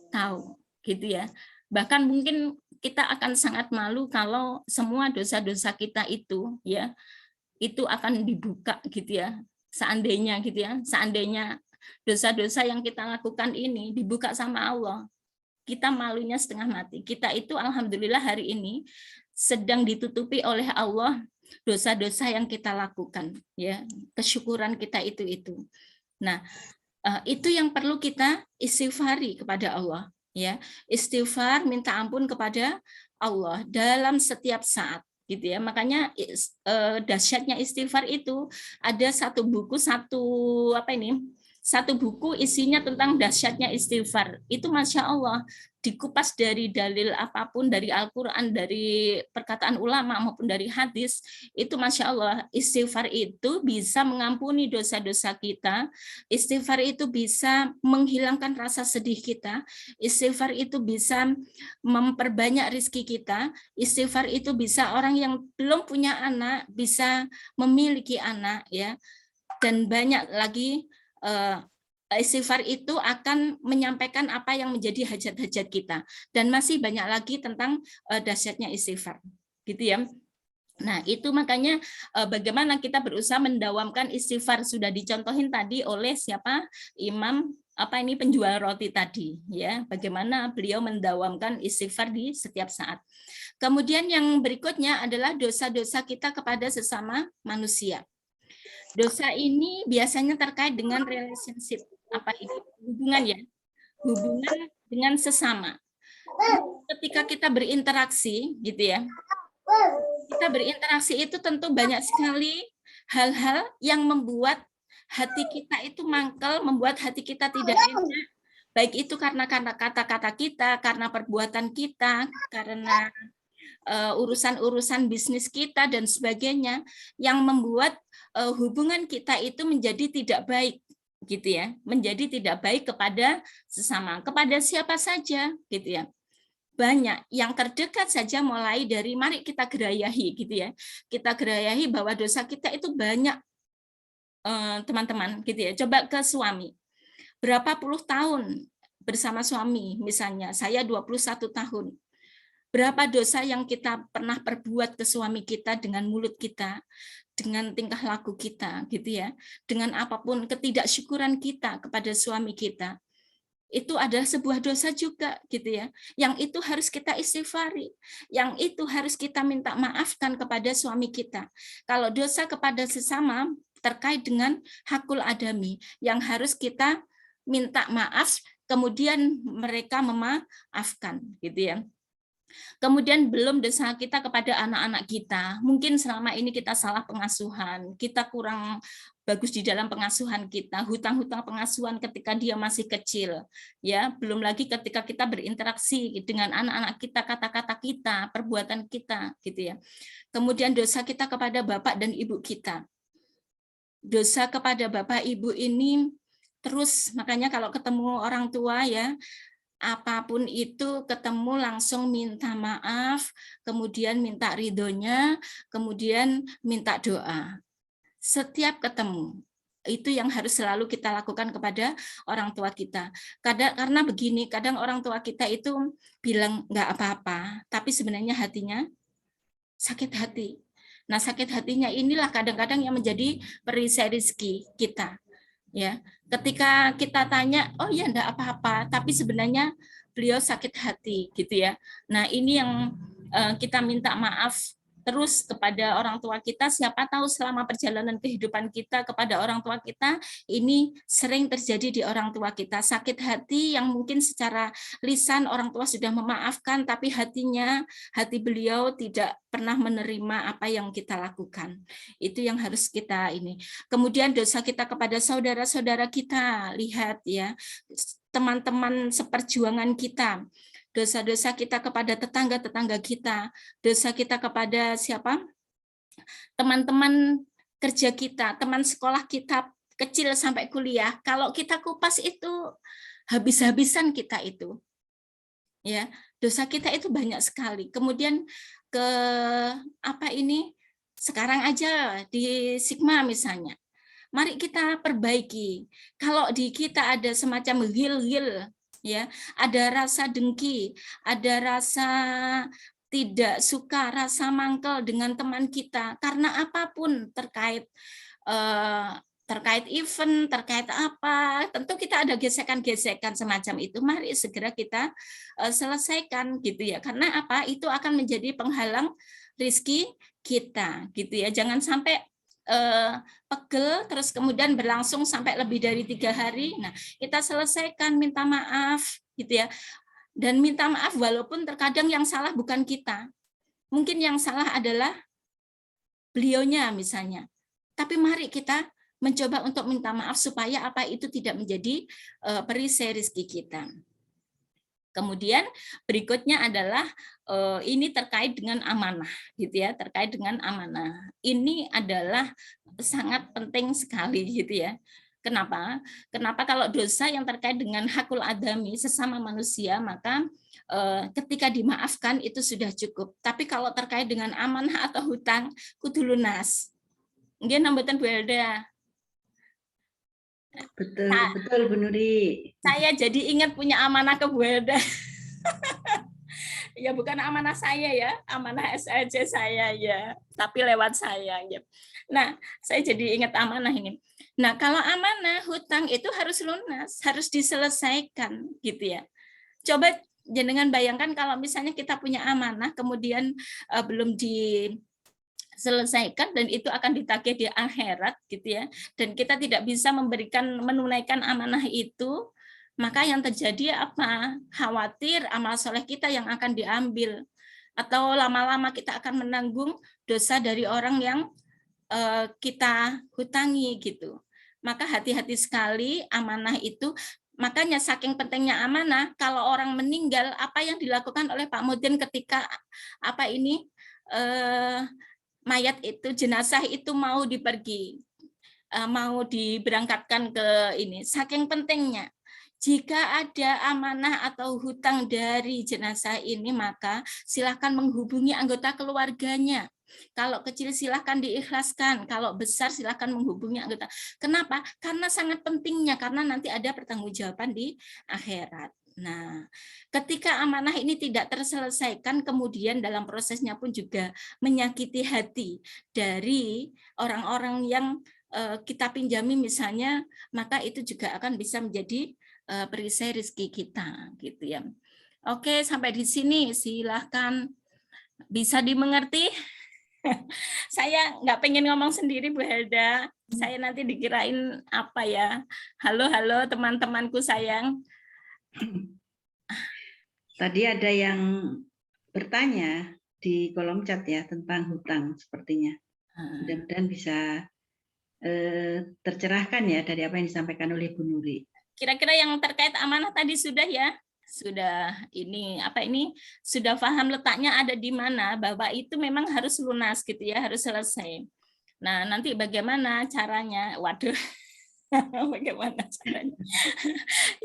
tahu, gitu ya. Bahkan mungkin kita akan sangat malu kalau semua dosa-dosa kita itu ya, itu akan dibuka gitu ya. Seandainya gitu ya, seandainya dosa-dosa yang kita lakukan ini dibuka sama Allah, kita malunya setengah mati. Kita itu alhamdulillah hari ini sedang ditutupi oleh Allah dosa-dosa yang kita lakukan, ya, kesyukuran kita itu. Nah, itu yang perlu kita istighfari kepada Allah, ya, istighfar minta ampun kepada Allah dalam setiap saat, gitu ya. Makanya dahsyatnya istighfar itu ada satu buku isinya tentang dahsyatnya istighfar. Itu Masya Allah, dikupas dari dalil apapun, dari Al-Quran, dari perkataan ulama maupun dari hadis, itu Masya Allah, istighfar itu bisa mengampuni dosa-dosa kita, istighfar itu bisa menghilangkan rasa sedih kita, istighfar itu bisa memperbanyak rezeki kita, istighfar itu bisa orang yang belum punya anak bisa memiliki anak, ya, dan banyak lagi. Istighfar itu akan menyampaikan apa yang menjadi hajat-hajat kita, dan masih banyak lagi tentang dahsyatnya istighfar, gitu ya. Nah, itu makanya bagaimana kita berusaha mendawamkan istighfar, sudah dicontohin tadi oleh siapa? Imam penjual roti tadi, ya. Bagaimana beliau mendawamkan istighfar di setiap saat. Kemudian yang berikutnya adalah dosa-dosa kita kepada sesama manusia. Dosa ini biasanya terkait dengan relationship, hubungan dengan sesama. Ketika kita berinteraksi, gitu ya, kita berinteraksi itu tentu banyak sekali hal-hal yang membuat hati kita itu mangkel, membuat hati kita tidak enak, baik itu karena kata-kata kita, karena perbuatan kita, karena urusan-urusan bisnis kita dan sebagainya, yang membuat hubungan kita itu menjadi tidak baik, gitu ya, menjadi tidak baik kepada sesama, kepada siapa saja, gitu ya. Banyak yang terdekat saja, mulai dari mari kita gerayahi, gitu ya, kita gerayahi bahwa dosa kita itu banyak, teman-teman, gitu ya. Coba ke suami, berapa puluh tahun bersama suami, misalnya saya 21 tahun. Berapa dosa yang kita pernah perbuat ke suami kita dengan mulut kita, dengan tingkah laku kita, gitu ya, dengan apapun ketidaksyukuran kita kepada suami kita, itu adalah sebuah dosa juga, gitu ya. Yang itu harus kita istighfari, yang itu harus kita minta maafkan kepada suami kita. Kalau dosa kepada sesama terkait dengan hakul adami, yang harus kita minta maaf, kemudian mereka memaafkan, gitu ya. Kemudian belum dosa kita kepada anak-anak kita. Mungkin selama ini kita salah pengasuhan, kita kurang bagus di dalam pengasuhan kita, hutang-hutang pengasuhan ketika dia masih kecil, ya. Belum lagi ketika kita berinteraksi dengan anak-anak kita, kata-kata kita, perbuatan kita, gitu ya. Kemudian dosa kita kepada bapak dan ibu kita. Dosa kepada bapak ibu ini terus, makanya kalau ketemu orang tua, ya, apapun itu ketemu langsung minta maaf, kemudian minta ridhonya, kemudian minta doa. Setiap ketemu, itu yang harus selalu kita lakukan kepada orang tua kita. Karena begini, kadang orang tua kita itu bilang nggak apa-apa, tapi sebenarnya hatinya sakit hati. Nah, sakit hatinya inilah kadang-kadang yang menjadi perisai rezeki kita. Ya, ketika kita tanya, oh ya enggak apa-apa, tapi sebenarnya beliau sakit hati, gitu ya. Nah, ini yang kita minta maaf terus kepada orang tua kita. Siapa tahu selama perjalanan kehidupan kita kepada orang tua kita, ini sering terjadi di orang tua kita. Sakit hati yang mungkin secara lisan orang tua sudah memaafkan, tapi hati beliau tidak pernah menerima apa yang kita lakukan. Itu yang harus kita ini. Kemudian dosa kita kepada saudara-saudara kita, lihat ya, teman-teman seperjuangan kita, dosa-dosa kita kepada tetangga-tetangga kita, dosa kita kepada siapa? Teman-teman kerja kita, teman sekolah kita kecil sampai kuliah. Kalau kita kupas itu habis-habisan kita itu. Ya, dosa kita itu banyak sekali. Kemudian ke apa ini? Sekarang aja di Sigma misalnya. Mari kita perbaiki. Kalau di kita ada semacam ghil-ghil, ya, ada rasa dengki, ada rasa tidak suka, rasa mangkel dengan teman kita karena apapun terkait event, terkait apa, tentu kita ada gesekan-gesekan semacam itu. Mari segera kita selesaikan gitu ya. Karena apa? Itu akan menjadi penghalang rezeki kita gitu ya. Jangan sampai pegel terus kemudian berlangsung sampai lebih dari 3 hari. Nah, kita selesaikan, minta maaf gitu ya. Dan minta maaf walaupun terkadang yang salah bukan kita. Mungkin yang salah adalah beliaunya misalnya. Tapi mari kita mencoba untuk minta maaf supaya apa itu tidak menjadi perisai rezeki kita. Kemudian berikutnya adalah ini terkait dengan amanah, gitu ya, terkait dengan amanah. Ini adalah sangat penting sekali, gitu ya. Kenapa? Kenapa kalau dosa yang terkait dengan hakul adami sesama manusia, maka ketika dimaafkan itu sudah cukup. Tapi kalau terkait dengan amanah atau hutang, kudu lunas. Nggih nambaten Bu Elda. Betul, betul Bu Nuri. Saya jadi ingat punya amanah ke Bu Elda. Ya bukan amanah saya ya, amanah SLC saya ya, tapi lewat saya ya. Nah, saya jadi ingat amanah ini. Nah, kalau amanah hutang itu harus lunas, harus diselesaikan gitu ya. Coba jangan bayangkan kalau misalnya kita punya amanah kemudian belum diselesaikan dan itu akan ditagih di akhirat gitu ya. Dan kita tidak bisa menunaikan amanah itu, maka yang terjadi apa? Khawatir amal soleh kita yang akan diambil. Atau lama-lama kita akan menanggung dosa dari orang yang kita hutangi gitu. Maka hati-hati sekali amanah itu. Makanya saking pentingnya amanah, kalau orang meninggal, apa yang dilakukan oleh Pak Mudin ketika apa ini mayat itu, jenazah itu mau diberangkatkan ke ini. Saking pentingnya. Jika ada amanah atau hutang dari jenazah ini, maka silakan menghubungi anggota keluarganya. Kalau kecil silakan diikhlaskan, kalau besar silakan menghubungi anggota. Kenapa? Karena sangat pentingnya, karena nanti ada pertanggungjawaban di akhirat. Nah, ketika amanah ini tidak terselesaikan, kemudian dalam prosesnya pun juga menyakiti hati dari orang-orang yang kita pinjami misalnya, maka itu juga akan bisa menjadi perisai rezeki kita gitu ya. Oke, sampai di sini silahkan bisa dimengerti. Saya nggak pengen ngomong sendiri Bu Helda, saya nanti dikirain apa ya. Halo teman-temanku sayang. Tadi ada yang bertanya di kolom chat ya tentang hutang sepertinya. Mudah-mudahan bisa tercerahkan ya dari apa yang disampaikan oleh Bu Nuri. Kira-kira yang terkait amanah tadi sudah ya? Sudah ini apa ini sudah paham letaknya ada di mana, bahwa itu memang harus lunas gitu ya, harus selesai. Nah, nanti bagaimana caranya? Waduh. Bagaimana caranya?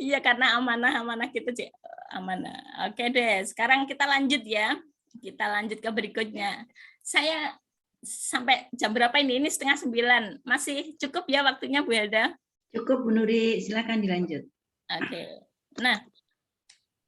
Iya, karena amanah kita amanah. Oke deh, sekarang kita lanjut ya. Kita lanjut ke berikutnya. Saya sampai jam berapa ini? Ini 8:30. Masih cukup ya waktunya Bu Helda? Cukup Bu Nuri, silakan dilanjut. Oke. Nah,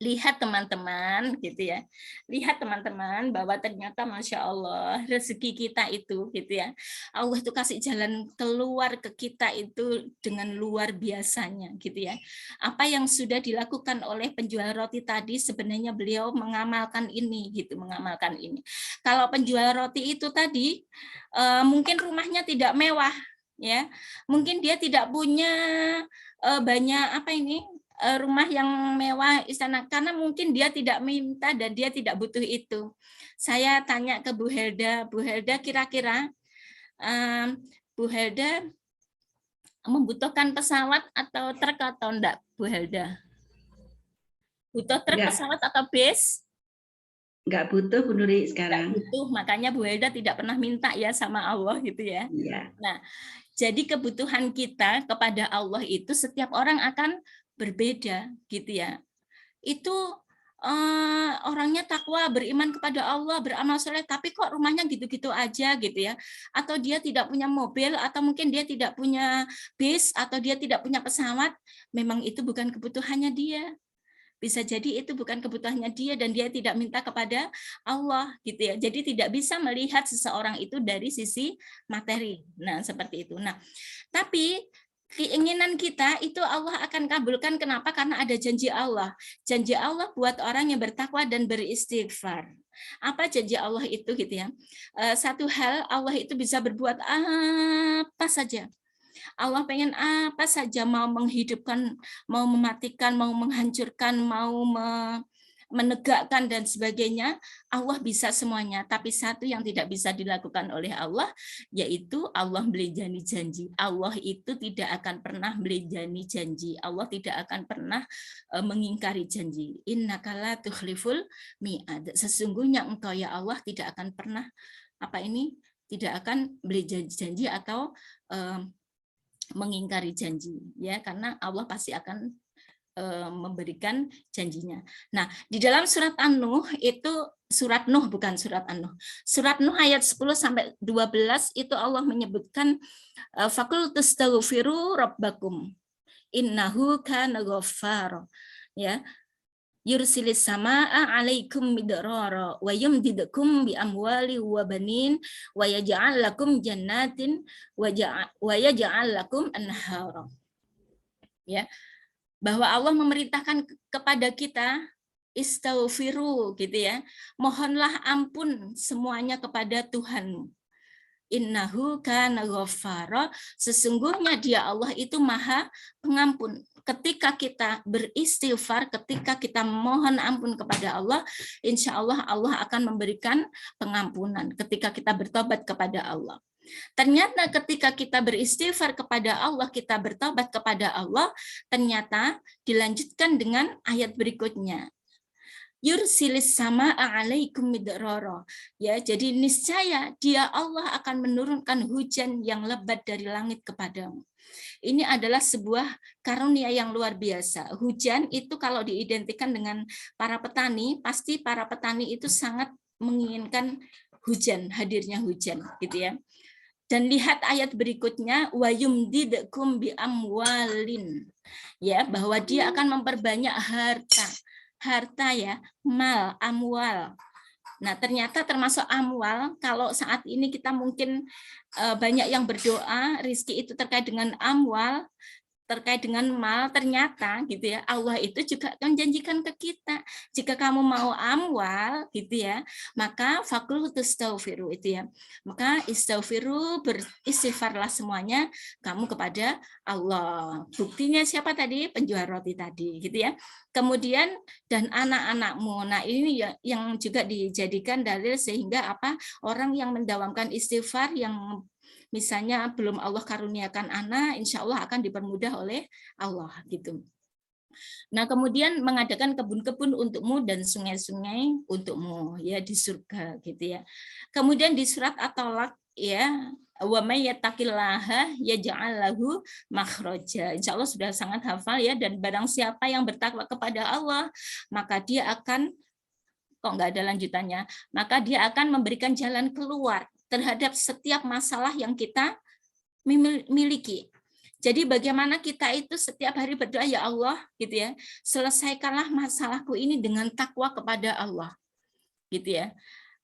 lihat teman-teman gitu ya, lihat teman-teman bahwa ternyata Masya Allah rezeki kita itu gitu ya, Allah itu kasih jalan keluar ke kita itu dengan luar biasanya gitu ya. Apa yang sudah dilakukan oleh penjual roti tadi sebenarnya beliau mengamalkan ini gitu, mengamalkan ini. Kalau penjual roti itu tadi mungkin rumahnya tidak mewah ya, mungkin dia tidak punya banyak apa ini rumah yang mewah istana, karena mungkin dia tidak minta dan dia tidak butuh itu. Saya tanya ke Bu Helda kira-kira Bu Helda membutuhkan pesawat atau truk atau enggak, Bu Helda? Butuh truk, pesawat atau bis? Enggak butuh, Bu Nuri Enggak sekarang. butuh, makanya Bu Helda tidak pernah minta ya sama Allah gitu ya. Iya. Nah, jadi kebutuhan kita kepada Allah itu setiap orang akan berbeda gitu ya. Itu orangnya takwa, beriman kepada Allah, beramal soleh, tapi kok rumahnya gitu-gitu aja gitu ya. Atau dia tidak punya mobil, atau mungkin dia tidak punya bis, atau dia tidak punya pesawat, memang itu bukan kebutuhannya dia. Bisa jadi itu bukan kebutuhannya dia dan dia tidak minta kepada Allah gitu ya. Jadi tidak bisa melihat seseorang itu dari sisi materi. Nah, seperti itu. Nah, tapi keinginan kita itu Allah akan kabulkan. Kenapa? Karena ada janji Allah. Janji Allah buat orang yang bertakwa dan beristighfar. Apa janji Allah itu gitu ya? Satu hal, Allah itu bisa berbuat apa saja. Allah pengen apa saja, mau menghidupkan, mau mematikan, mau menghancurkan, mau menegakkan dan sebagainya, Allah bisa semuanya. Tapi satu yang tidak bisa dilakukan oleh Allah, yaitu Allah melejani janji. Allah itu tidak akan pernah melejani janji. Allah tidak akan pernah mengingkari janji. Innaka la tukhliful mi'ad. Sesungguhnya engkau ya Allah tidak akan pernah tidak akan beli janji atau mengingkari janji ya, karena Allah pasti akan memberikan janjinya. Nah, di dalam surat An-Nuh itu surat Nuh bukan surat An-Nuh. Surat Nuh ayat 10 sampai 12 itu Allah menyebutkan faqul tastaghfiru rabbakum innahu kana ghaffara ya. Yursilis samaa alaikum midrara wa yumdidukum bi amwali wa banin wa yaj'al lakum jannatin wa yaj'al lakum anhara. Ya, bahwa Allah memerintahkan kepada kita istaghfiru gitu ya. Mohonlah ampun semuanya kepada Tuhanmu. Innahu kana ghaffara, sesungguhnya dia Allah itu Maha Pengampun. Ketika kita beristighfar, ketika kita mohon ampun kepada Allah, insya Allah Allah akan memberikan pengampunan ketika kita bertobat kepada Allah. Ternyata ketika kita beristighfar kepada Allah, kita bertobat kepada Allah, ternyata dilanjutkan dengan ayat berikutnya. Yursilis sama alaikum midrara. Ya, jadi niscaya dia Allah akan menurunkan hujan yang lebat dari langit kepadamu. Ini adalah sebuah karunia yang luar biasa. Hujan itu kalau diidentikan dengan para petani, pasti para petani itu sangat menginginkan hujan, hadirnya hujan, gitu ya. Dan lihat ayat berikutnya, wa yumdidkum bi amwalin. Ya, bahwa dia akan memperbanyak harta ya, mal, amwal. Nah, ternyata termasuk amwal, kalau saat ini kita mungkin banyak yang berdoa, rizki itu terkait dengan amwal, terkait dengan mal, ternyata gitu ya, Allah itu juga menjanjikan ke kita, jika kamu mau amwal gitu ya, maka fakul tastaghfiru itu ya, maka istaghfiru, beristighfarlah semuanya kamu kepada Allah. Buktinya siapa tadi? Penjual roti tadi gitu ya. Kemudian dan anak-anakmu. Nah, ini yang juga dijadikan dalil sehingga orang yang mendawamkan istighfar, yang misalnya belum Allah karuniakan anak, insya Allah akan dipermudah oleh Allah gitu. Nah, kemudian mengadakan kebun-kebun untukmu dan sungai-sungai untukmu ya di surga gitu ya. Kemudian di surat At-Tolak ya, wa may yattaqillaha yaj'al lahu makhraja. Insyaallah sudah sangat hafal ya, dan barang siapa yang bertakwa kepada Allah, maka dia akan nggak ada lanjutannya, maka dia akan memberikan jalan keluar terhadap setiap masalah yang kita miliki. Jadi bagaimana kita itu setiap hari berdoa, ya Allah, gitu ya, selesaikanlah masalahku ini dengan takwa kepada Allah, gitu ya.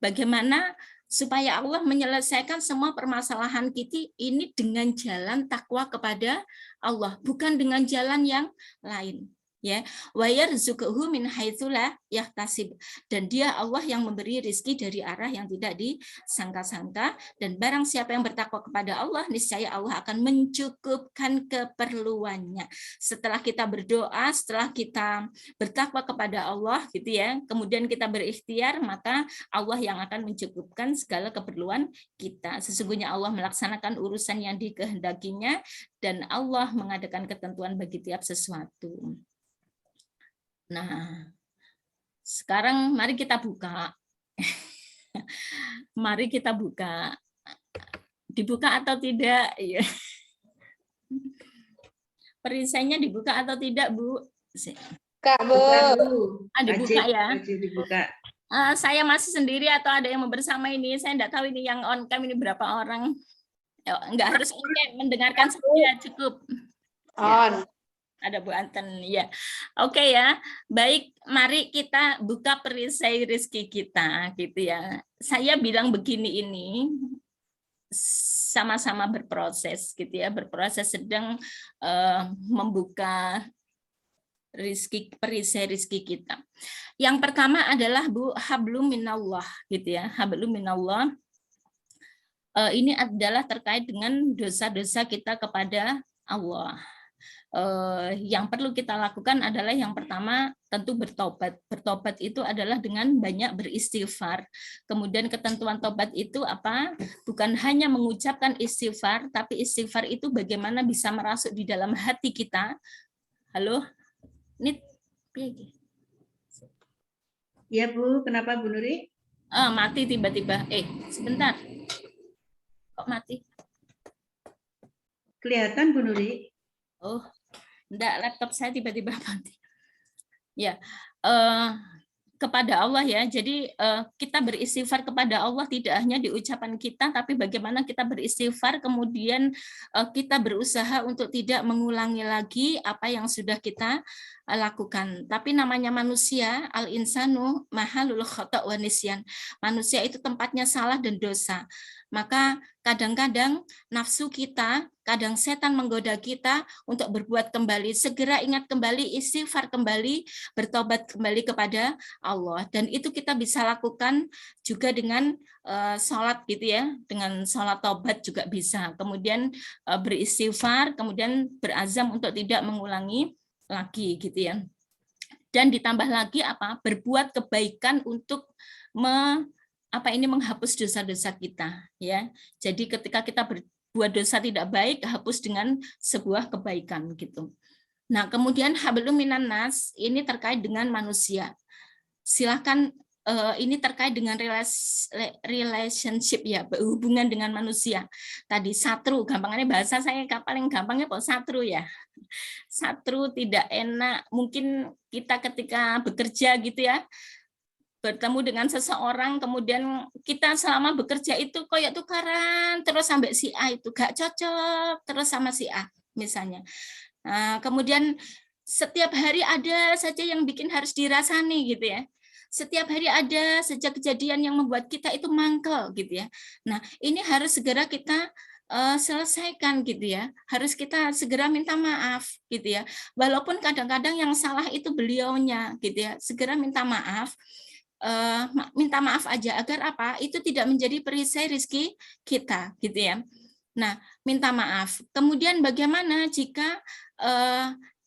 Bagaimana supaya Allah menyelesaikan semua permasalahan kita ini dengan jalan takwa kepada Allah, bukan dengan jalan yang lain. Ya, wa yarzuquhu min haitsu la yahtasib, dan dia Allah yang memberi rezeki dari arah yang tidak disangka-sangka, dan barang siapa yang bertakwa kepada Allah niscaya Allah akan mencukupkan keperluannya. Setelah kita berdoa, setelah kita bertakwa kepada Allah gitu ya, kemudian kita berikhtiar, maka Allah yang akan mencukupkan segala keperluan kita. Sesungguhnya Allah melaksanakan urusan yang dikehendakinya, dan Allah mengadakan ketentuan bagi tiap sesuatu. Nah, sekarang mari kita buka. Mari kita buka. Dibuka atau tidak? Perisainya dibuka atau tidak, Bu? Kak, Bu. Dibuka ya. Dibuka. Saya masih sendiri atau ada yang bersama ini? Saya tidak tahu ini yang on cam ini berapa orang. Enggak harus on cam, mendengarkan saja cukup. On. Ada Bu Anten, ya. Oke ya, baik. Mari kita buka perisai rezeki kita, gitu ya. Saya bilang begini ini, sama-sama berproses, gitu ya. Berproses sedang membuka rezeki, perisai rezeki kita. Yang pertama adalah Bu, hablum minallah, gitu ya. Hablum minallah. Ini adalah terkait dengan dosa-dosa kita kepada Allah. Yang perlu kita lakukan adalah yang pertama tentu bertobat. Bertobat itu adalah dengan banyak beristighfar. Kemudian ketentuan tobat itu apa? Bukan hanya mengucapkan istighfar, tapi istighfar itu bagaimana bisa merasuk di dalam hati kita. Halo? Ini ya Bu, kenapa Bu Nuri? Mati tiba-tiba. Sebentar. Kok mati? Kelihatan Bu Nuri. Oh, enggak, laptop saya tiba-tiba mati. Ya, kepada Allah ya. Jadi kita beristighfar kepada Allah tidak hanya di ucapan kita, tapi bagaimana kita beristighfar, kemudian kita berusaha untuk tidak mengulangi lagi apa yang sudah kita lakukan. Tapi namanya manusia, al-insanu mahalul khata' wa nisyan. Manusia itu tempatnya salah dan dosa. Maka kadang-kadang nafsu kita, kadang setan menggoda kita untuk berbuat kembali. Segera ingat kembali, istighfar kembali, bertobat kembali kepada Allah. Dan itu kita bisa lakukan juga dengan sholat gitu ya, dengan sholat tobat juga bisa. Kemudian beristighfar, kemudian berazam untuk tidak mengulangi lagi gitu ya. Dan ditambah lagi apa? Berbuat kebaikan untuk menghapus dosa-dosa kita ya. Jadi ketika kita berbuat dosa tidak baik, hapus dengan sebuah kebaikan gitu. Nah, kemudian hablum minan nas ini terkait dengan manusia. Silakan ini terkait dengan relationship ya, hubungan dengan manusia. Tadi satru, gampangnya bahasa saya paling gampangnya kok satru ya. Satru tidak enak. Mungkin kita ketika bekerja gitu ya, bertemu dengan seseorang, kemudian kita selama bekerja itu kayak tukaran terus sampai si A itu gak cocok terus sama si A misalnya. Nah, kemudian setiap hari ada saja yang bikin harus dirasani gitu ya. Setiap hari ada saja kejadian yang membuat kita itu mangkel gitu ya. Nah, ini harus segera kita selesaikan gitu ya. Harus kita segera minta maaf gitu ya. Walaupun kadang-kadang yang salah itu beliaunya gitu ya. Segera minta maaf. Minta maaf aja agar apa? Itu tidak menjadi perisai rezeki kita gitu ya. Nah, minta maaf. Kemudian bagaimana jika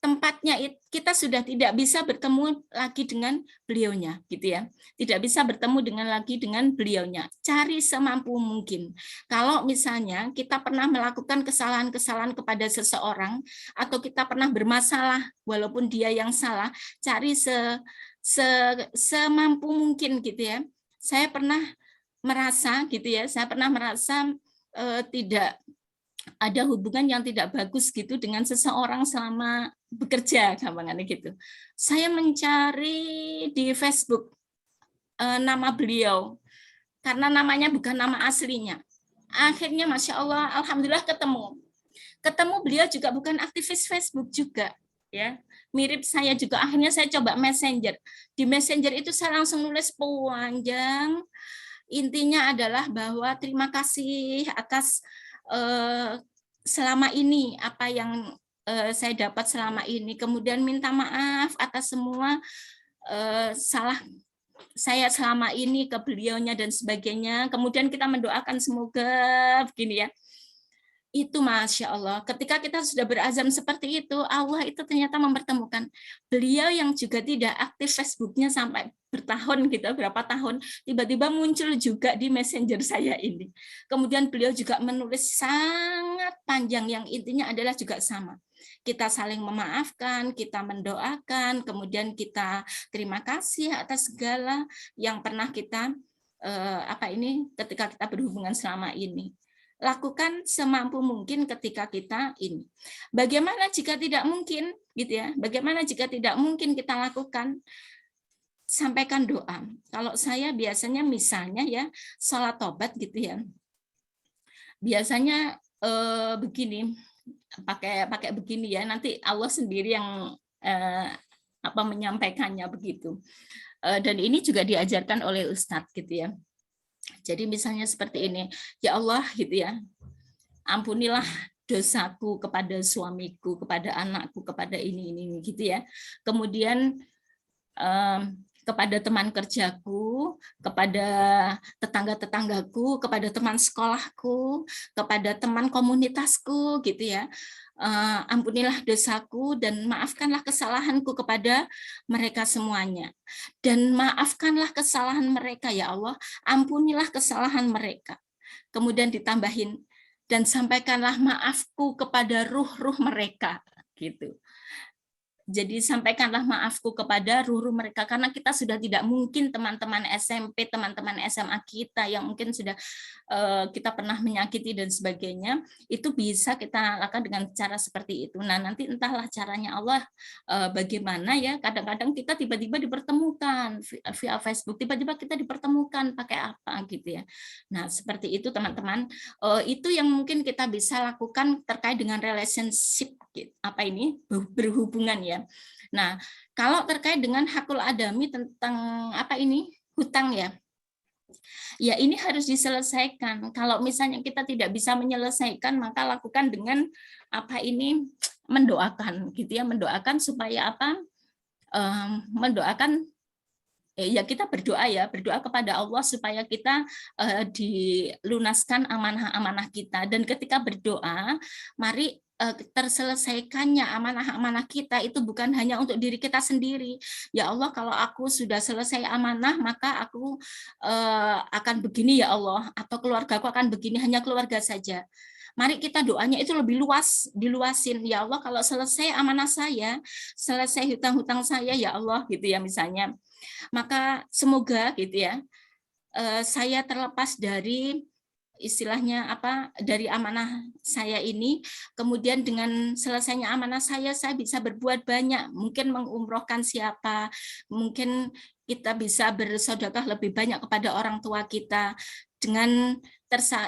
tempatnya kita sudah tidak bisa bertemu lagi dengan beliaunya gitu ya. Tidak bisa bertemu lagi dengan beliaunya. Cari semampu mungkin. Kalau misalnya kita pernah melakukan kesalahan-kesalahan kepada seseorang atau kita pernah bermasalah walaupun dia yang salah, cari semampu mungkin gitu ya. Saya pernah merasa gitu ya, tidak ada hubungan yang tidak bagus gitu dengan seseorang selama bekerja, gampangannya gitu. Saya mencari di Facebook nama beliau karena namanya bukan nama aslinya. Akhirnya Masya Allah, Alhamdulillah ketemu. Ketemu beliau juga bukan aktivis Facebook juga, ya. Mirip saya juga, akhirnya saya coba Messenger. Di Messenger itu saya langsung nulis panjang. Intinya adalah bahwa terima kasih atas selama ini apa yang saya dapat selama ini. Kemudian minta maaf atas semua salah saya selama ini ke beliaunya dan sebagainya. Kemudian kita mendoakan semoga begini ya. Itu Masya Allah, ketika kita sudah berazam seperti itu, Allah itu ternyata mempertemukan beliau yang juga tidak aktif Facebooknya sampai bertahun gitu, berapa tahun, tiba-tiba muncul juga di Messenger saya ini. Kemudian beliau juga menulis sangat panjang yang intinya adalah juga sama. Kita saling memaafkan, kita mendoakan, kemudian kita terima kasih atas segala yang pernah kita ketika kita berhubungan selama ini. Lakukan semampu mungkin ketika kita ini. Bagaimana jika tidak mungkin, gitu ya? Bagaimana jika tidak mungkin kita lakukan? Sampaikan doa. Kalau saya biasanya misalnya ya sholat tobat gitu ya. Biasanya begini, pakai begini ya. Nanti Allah sendiri yang menyampaikannya begitu. Dan ini juga diajarkan oleh Ustadz gitu ya. Jadi misalnya seperti ini, ya Allah gitu ya, ampunilah dosaku kepada suamiku, kepada anakku, kepada ini gitu ya. Kemudian kepada teman kerjaku, kepada tetangga-tetanggaku, kepada teman sekolahku, kepada teman komunitasku gitu ya. Ampunilah dosaku dan maafkanlah kesalahanku kepada mereka semuanya. Dan maafkanlah kesalahan mereka ya Allah, ampunilah kesalahan mereka. Kemudian ditambahin, dan sampaikanlah maafku kepada ruh-ruh mereka gitu. Jadi sampaikanlah maafku kepada ruh-ruh mereka, karena kita sudah tidak mungkin teman-teman SMP, teman-teman SMA kita yang mungkin sudah kita pernah menyakiti dan sebagainya, itu bisa kita lakukan dengan cara seperti itu. Nah nanti entahlah caranya Allah bagaimana ya, kadang-kadang kita tiba-tiba dipertemukan via Facebook, tiba-tiba kita dipertemukan pakai apa gitu ya. Nah seperti itu teman-teman, itu yang mungkin kita bisa lakukan terkait dengan relationship berhubungan ya. Nah, kalau terkait dengan hakul adami tentang hutang ya. Ya ini harus diselesaikan. Kalau misalnya kita tidak bisa menyelesaikan, maka lakukan dengan mendoakan gitu ya, mendoakan supaya mendoakan ya kita berdoa kepada Allah supaya kita dilunaskan amanah-amanah kita. Dan ketika berdoa, mari terselesaikannya amanah-amanah kita itu bukan hanya untuk diri kita sendiri. Ya Allah, kalau aku sudah selesai amanah, maka aku akan begini ya Allah, atau keluargaku akan begini, hanya keluarga saja. Mari kita doanya itu lebih luas, diluasin. Ya Allah, kalau selesai amanah saya, selesai hutang-hutang saya ya Allah gitu ya misalnya. Maka semoga gitu ya, saya terlepas dari istilahnya dari amanah saya ini, kemudian dengan selesainya amanah saya bisa berbuat banyak, mungkin mengumrohkan siapa, mungkin kita bisa bersedekah lebih banyak kepada orang tua kita. Dengan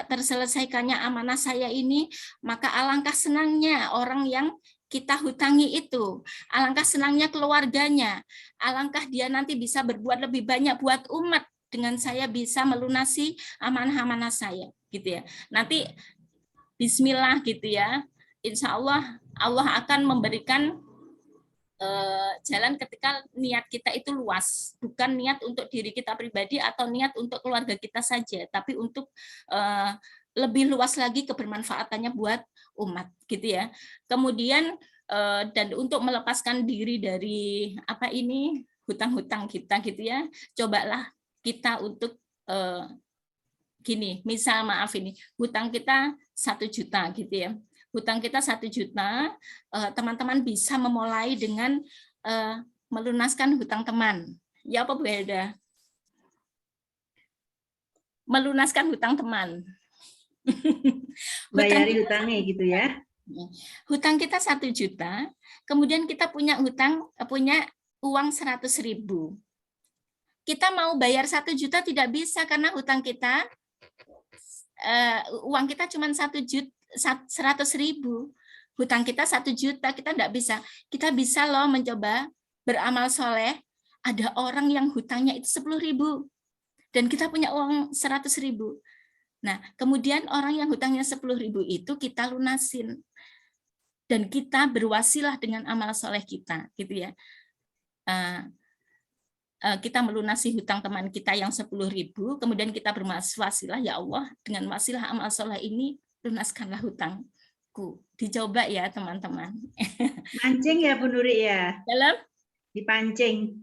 terselesaikannya amanah saya ini, maka alangkah senangnya orang yang kita hutangi itu, alangkah senangnya keluarganya, alangkah dia nanti bisa berbuat lebih banyak buat umat dengan saya bisa melunasi amanah-amanah saya gitu ya. Nanti bismillah gitu ya, insya Allah Allah akan memberikan jalan ketika niat kita itu luas, bukan niat untuk diri kita pribadi atau niat untuk keluarga kita saja, tapi untuk lebih luas lagi kebermanfaatannya buat umat gitu ya. Kemudian dan untuk melepaskan diri dari hutang-hutang kita gitu ya, cobalah kita untuk gini, misal hutang kita 1 juta gitu ya. Hutang kita 1 juta, teman-teman bisa memulai dengan melunaskan hutang teman. Ya apa Bu Helda? Melunaskan hutang teman. Bayari hutangnya gitu ya. Hutang kita 1 juta, kemudian kita punya uang 100.000. Kita mau bayar 1 juta tidak bisa karena hutang kita uang kita cuma 100.000. hutang kita 1 juta, kita enggak bisa. Kita bisa loh mencoba beramal soleh. Ada orang yang hutangnya itu 10.000 dan kita punya uang 100.000. Nah, kemudian orang yang hutangnya 10.000 itu kita lunasin. Dan kita berwasilah dengan amal soleh kita, gitu ya. Kita melunasi hutang teman kita yang 10.000, kemudian kita berwasilah, ya Allah, dengan wasilah amal soleh ini, lunaskanlah hutangku. Dicoba ya, teman-teman. Mancing ya, Bu Nuri ya? Dalam? Dipancing.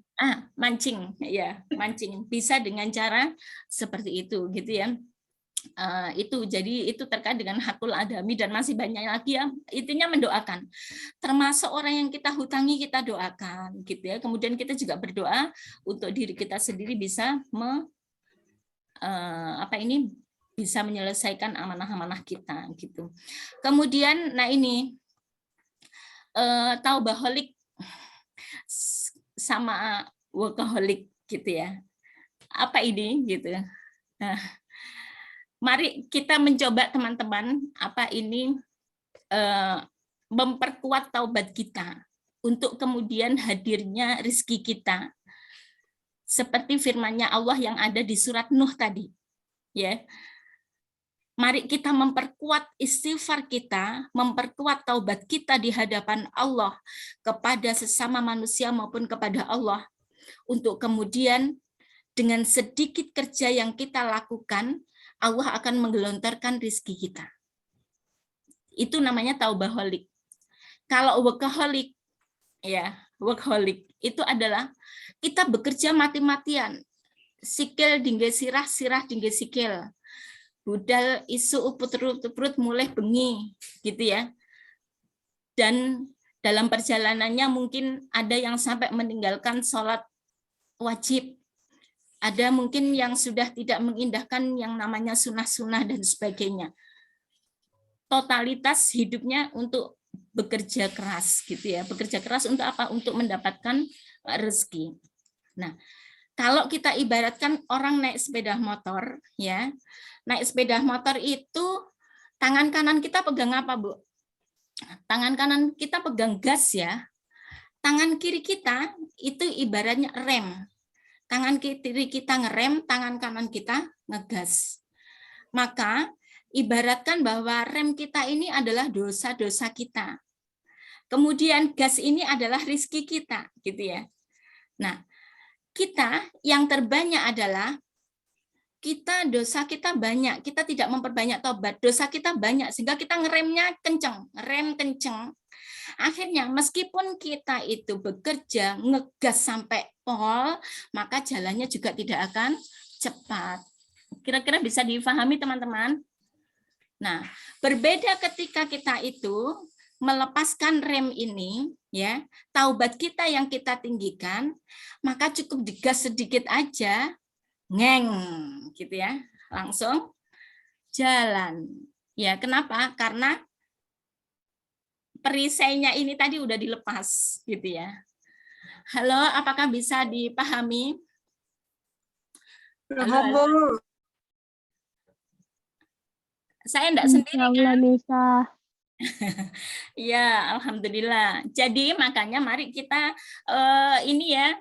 Mancing, ya, mancing. Bisa dengan cara seperti itu, gitu ya. Itu jadi itu terkait dengan hakul adami dan masih banyak lagi ya, intinya mendoakan, termasuk orang yang kita hutangi kita doakan gitu ya. Kemudian kita juga berdoa untuk diri kita sendiri bisa bisa menyelesaikan amanah-amanah kita gitu. Kemudian nah ini taubaholik sama workaholic gitu ya, apa ini gitu. Nah, mari kita mencoba teman-teman memperkuat taubat kita untuk kemudian hadirnya rezeki kita seperti firman-Nya Allah yang ada di surat Nuh tadi ya. Mari kita memperkuat istighfar kita, memperkuat taubat kita di hadapan Allah kepada sesama manusia maupun kepada Allah untuk kemudian dengan sedikit kerja yang kita lakukan Allah akan menggelontorkan rezeki kita. Itu namanya taubaholik. Kalau workaholic, ya, workaholic itu adalah kita bekerja mati-matian. Sikil dingge sirah, sirah dingge sikil. Budal isu uput-uput mulai bengi, gitu ya. Dan dalam perjalanannya mungkin ada yang sampai meninggalkan sholat wajib. Ada mungkin yang sudah tidak mengindahkan yang namanya sunnah-sunnah dan sebagainya. Totalitas hidupnya untuk bekerja keras gitu ya. Bekerja keras untuk apa? Untuk mendapatkan rezeki. Nah, kalau kita ibaratkan orang naik sepeda motor ya. Naik sepeda motor itu tangan kanan kita pegang apa, Bu? Tangan kanan kita pegang gas ya. Tangan kiri kita itu ibaratnya rem. Tangan kiri kita ngerem, tangan kanan kita ngegas. Maka ibaratkan bahwa rem kita ini adalah dosa-dosa kita. Kemudian gas ini adalah rezeki kita, gitu ya. Nah, kita yang terbanyak adalah dosa kita banyak, kita tidak memperbanyak tobat, dosa kita banyak sehingga kita ngeremnya kenceng, rem kenceng. Akhirnya meskipun kita itu bekerja ngegas sampai pol, maka jalannya juga tidak akan cepat. Kira-kira bisa difahami teman-teman? Nah, berbeda ketika kita itu melepaskan rem ini, ya, taubat kita yang kita tinggikan, maka cukup digas sedikit aja, ngeng, gitu ya, langsung jalan. Ya, kenapa? Karena perisainya ini tadi udah dilepas gitu ya. Halo, apakah bisa dipahami? Halo. Saya enggak sendiri kan? Bisa. Ya, alhamdulillah. Jadi makanya mari kita ini ya,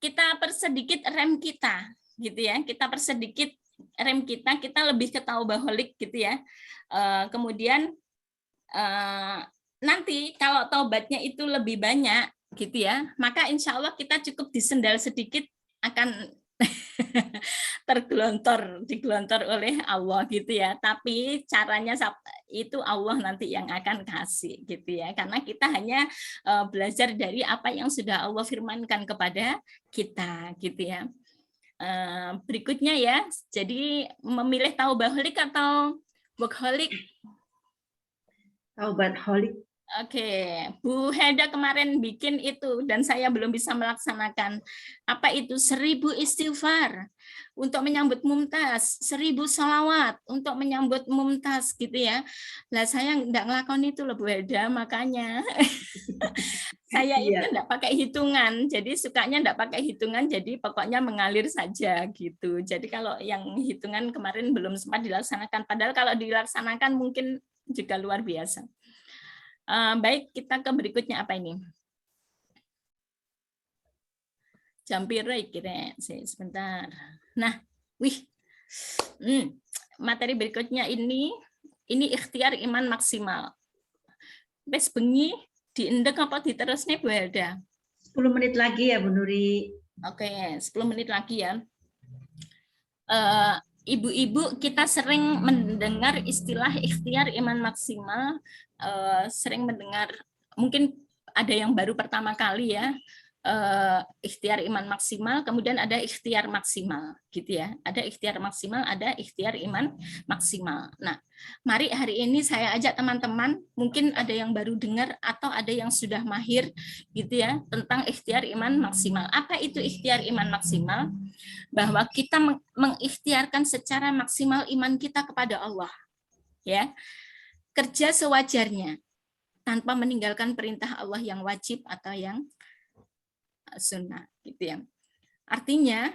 kita persedikit rem kita gitu ya. Kita persedikit rem kita lebih ke taubaholik gitu ya. Kemudian nanti kalau taubatnya itu lebih banyak gitu ya, maka insya Allah kita cukup disendal sedikit akan digelontor oleh Allah gitu ya. Tapi caranya itu Allah nanti yang akan kasih gitu ya, karena kita hanya belajar dari apa yang sudah Allah firmankan kepada kita gitu ya. Berikutnya ya, jadi memilih taubaholik atau workaholic? Taubaholik. Oke, Bu Heda kemarin bikin itu dan saya belum bisa melaksanakan. Apa itu? 1000 istighfar untuk menyambut Mumtaz, 1000 sholawat untuk menyambut Mumtaz gitu ya. Lah saya enggak ngelakon itu loh Bu Heda, makanya saya itu enggak pakai hitungan. Jadi sukanya enggak pakai hitungan, jadi pokoknya mengalir saja gitu. Jadi kalau yang hitungan kemarin belum sempat dilaksanakan, padahal kalau dilaksanakan mungkin juga luar biasa. Baik, kita ke berikutnya apa ini? Jampirai kira sebentar. Nah, wih, materi berikutnya ini ikhtiar iman maksimal. Wes bengi diendek apa diterusne Bu Helda? 10 menit lagi ya Bu Nuri. Oke, 10 menit lagi ya. Ibu-ibu kita sering mendengar istilah ikhtiar iman maksimal, sering mendengar, mungkin ada yang baru pertama kali ya, ikhtiar iman maksimal, kemudian ada ikhtiar maksimal, gitu ya. Ada ikhtiar maksimal, ada ikhtiar iman maksimal. Nah, mari hari ini saya ajak teman-teman, mungkin ada yang baru dengar atau ada yang sudah mahir, gitu ya, tentang ikhtiar iman maksimal. Apa itu ikhtiar iman maksimal? Bahwa kita mengikhtiarkan secara maksimal iman kita kepada Allah, ya, kerja sewajarnya tanpa meninggalkan perintah Allah yang wajib atau yang sunnah, gitu ya. Artinya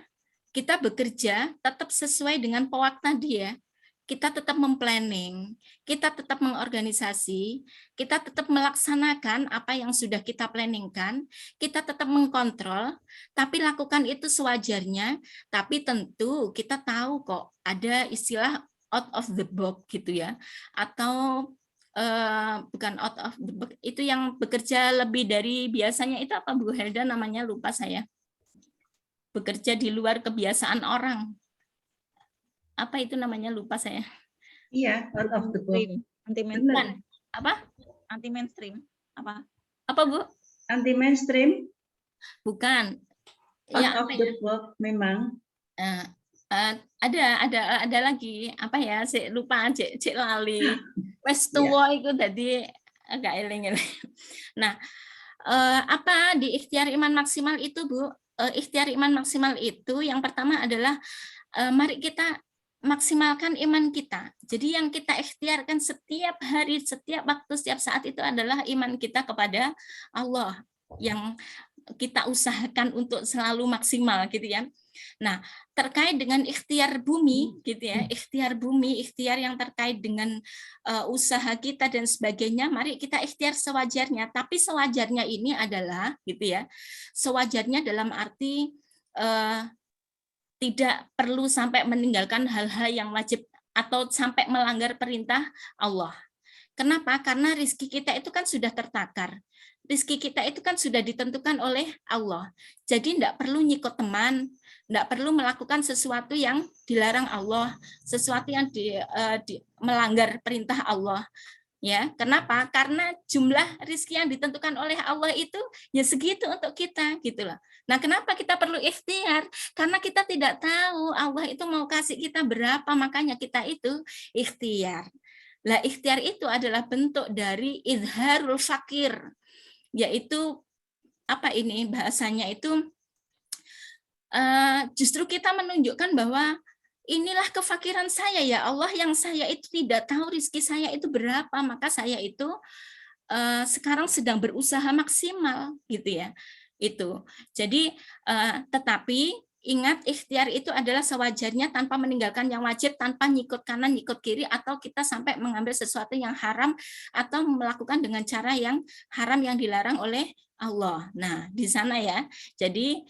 kita bekerja tetap sesuai dengan pewak tadi ya. Kita tetap memplanning, kita tetap mengorganisasi, kita tetap melaksanakan apa yang sudah kita planningkan, kita tetap mengkontrol, tapi lakukan itu sewajarnya, tapi tentu kita tahu kok ada istilah out of the box gitu ya, atau bukan out of the box, itu yang bekerja lebih dari biasanya itu apa Bu Helda namanya, lupa saya. Bekerja di luar kebiasaan orang. Apa itu namanya, lupa saya. Iya, out of the box. Anti mainstream. Apa? Anti mainstream. Apa? Apa Bu? Anti mainstream. Bukan. Out Ya, of the box memang. Ada lagi apa ya? Cek lupa, cek lali. Wes tuwa iku dadi agak eling-eling. Nah, apa di ikhtiar iman maksimal itu Bu? Ikhtiar iman maksimal itu yang pertama adalah mari kita maksimalkan iman kita. Jadi yang kita ikhtiarkan setiap hari, setiap waktu, setiap saat itu adalah iman kita kepada Allah yang kita usahakan untuk selalu maksimal gitu ya. Nah, terkait dengan ikhtiar bumi gitu ya, ikhtiar bumi, ikhtiar yang terkait dengan usaha kita dan sebagainya, mari kita ikhtiar sewajarnya. Tapi sewajarnya ini adalah gitu ya, sewajarnya dalam arti tidak perlu sampai meninggalkan hal-hal yang wajib atau sampai melanggar perintah Allah. Kenapa? Karena rizki kita itu kan sudah tertakar. Rizki kita itu kan sudah ditentukan oleh Allah. Jadi tidak perlu nyikut teman, tidak perlu melakukan sesuatu yang dilarang Allah, sesuatu yang melanggar perintah Allah. Ya, kenapa? Karena jumlah rizki yang ditentukan oleh Allah itu ya segitu untuk kita, gitu loh. Nah, kenapa kita perlu ikhtiar? Karena kita tidak tahu Allah itu mau kasih kita berapa, makanya kita itu ikhtiar. Lah, ikhtiar itu adalah bentuk dari izharul fakir, yaitu apa ini bahasanya itu justru kita menunjukkan bahwa inilah kefakiran saya ya Allah, yang saya itu tidak tahu rizki saya itu berapa, maka saya itu sekarang sedang berusaha maksimal gitu ya. Itu. Jadi tetapi ingat ikhtiar itu adalah sewajarnya tanpa meninggalkan yang wajib, tanpa nyikut kanan, nyikut kiri, atau kita sampai mengambil sesuatu yang haram atau melakukan dengan cara yang haram yang dilarang oleh Allah. Nah, di sana ya. Jadi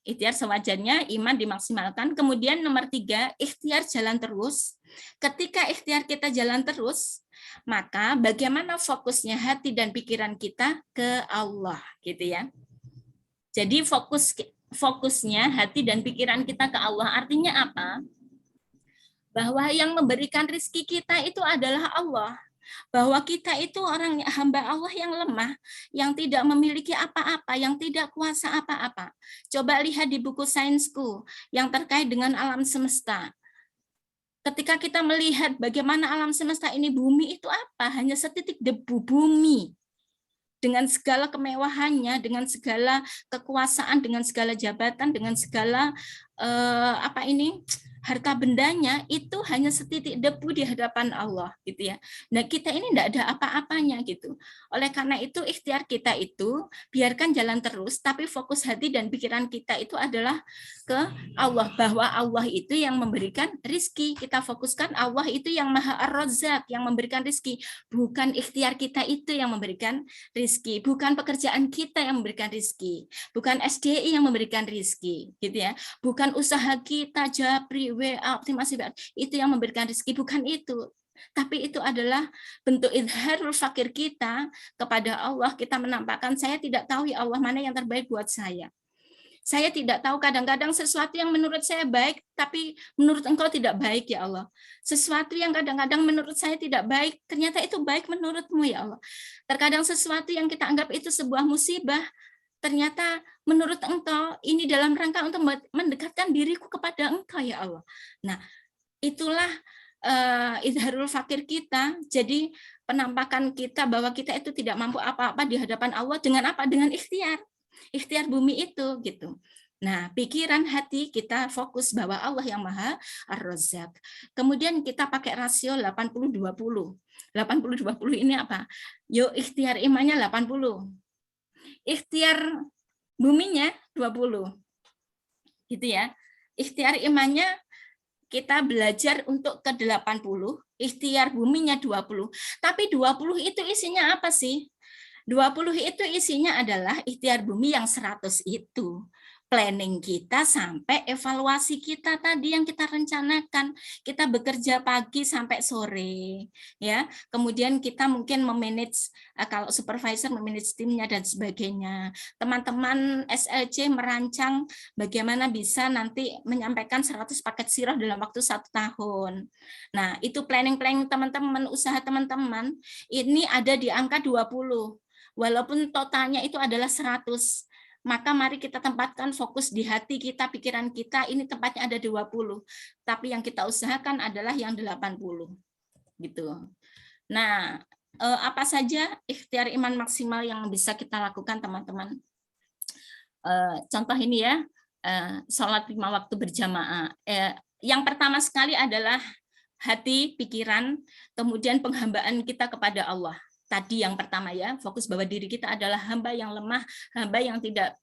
ikhtiar sewajarnya, iman dimaksimalkan. Kemudian nomor 3, ikhtiar jalan terus. Ketika ikhtiar kita jalan terus, maka bagaimana fokusnya hati dan pikiran kita ke Allah, gitu ya. Jadi fokusnya hati dan pikiran kita ke Allah. Artinya apa? Bahwa yang memberikan rizki kita itu adalah Allah. Bahwa kita itu orang hamba Allah yang lemah, yang tidak memiliki apa-apa, yang tidak kuasa apa-apa. Coba lihat di buku sainsku yang terkait dengan alam semesta. Ketika kita melihat bagaimana alam semesta ini, bumi itu apa? Hanya setitik debu bumi. Dengan segala kemewahannya, dengan segala kekuasaan, dengan segala jabatan, dengan segala harta bendanya itu hanya setitik debu di hadapan Allah gitu ya. Nah, kita ini tidak ada apa-apanya gitu. Oleh karena itu ikhtiar kita itu biarkan jalan terus, tapi fokus hati dan pikiran kita itu adalah ke Allah, bahwa Allah itu yang memberikan rizki. Kita fokuskan Allah itu yang Maha Ar-Razzaq, yang memberikan rizki, bukan ikhtiar kita itu yang memberikan rizki, bukan pekerjaan kita yang memberikan rizki, bukan SDI yang memberikan rizki gitu ya, bukan usaha kita, Japri, WA, optimasi itu yang memberikan rezeki, bukan itu. Tapi itu adalah bentuk izharul fakir kita kepada Allah. Kita menampakkan, saya tidak tahu ya Allah mana yang terbaik buat saya. Saya tidak tahu, kadang-kadang sesuatu yang menurut saya baik, tapi menurut Engkau tidak baik ya Allah. Sesuatu yang kadang-kadang menurut saya tidak baik, ternyata itu baik menurut-Mu ya Allah. Terkadang sesuatu yang kita anggap itu sebuah musibah, ternyata menurut Engkau ini dalam rangka untuk mendekatkan diriku kepada Engkau ya Allah. Nah, itulah izharul fakir kita. Jadi penampakan kita bahwa kita itu tidak mampu apa-apa di hadapan Allah dengan apa? Dengan ikhtiar. Ikhtiar bumi itu gitu. Nah, pikiran hati kita fokus bahwa Allah yang Maha Ar-Razzaq. Kemudian kita pakai rasio 80-20. 80-20 ini apa? Yuk ikhtiar imannya 80. Ikhtiar buminya 20. Gitu ya. Ikhtiar imannya kita belajar untuk ke 80, ikhtiar buminya 20. Tapi 20 itu isinya apa sih? 20 itu isinya adalah ikhtiar bumi yang 100 itu. Planning kita sampai evaluasi kita tadi yang kita rencanakan. Kita bekerja pagi sampai sore, ya. Kemudian kita mungkin memanage, kalau supervisor memanage timnya dan sebagainya. Teman-teman SLC merancang bagaimana bisa nanti menyampaikan 100 paket sirah dalam waktu 1 tahun. Nah, itu planning-planning teman-teman, usaha teman-teman, ini ada di angka 20. Walaupun totalnya itu adalah 100. Maka mari kita tempatkan fokus di hati kita, pikiran kita, ini tempatnya ada 20. Tapi yang kita usahakan adalah yang 80. Gitu. Nah, apa saja ikhtiar iman maksimal yang bisa kita lakukan, teman-teman? Contoh ini ya, sholat 5 waktu berjamaah. Yang pertama sekali adalah hati, pikiran, kemudian penghambaan kita kepada Allah. Tadi yang pertama ya, fokus bahwa diri kita adalah hamba yang lemah, hamba yang tidak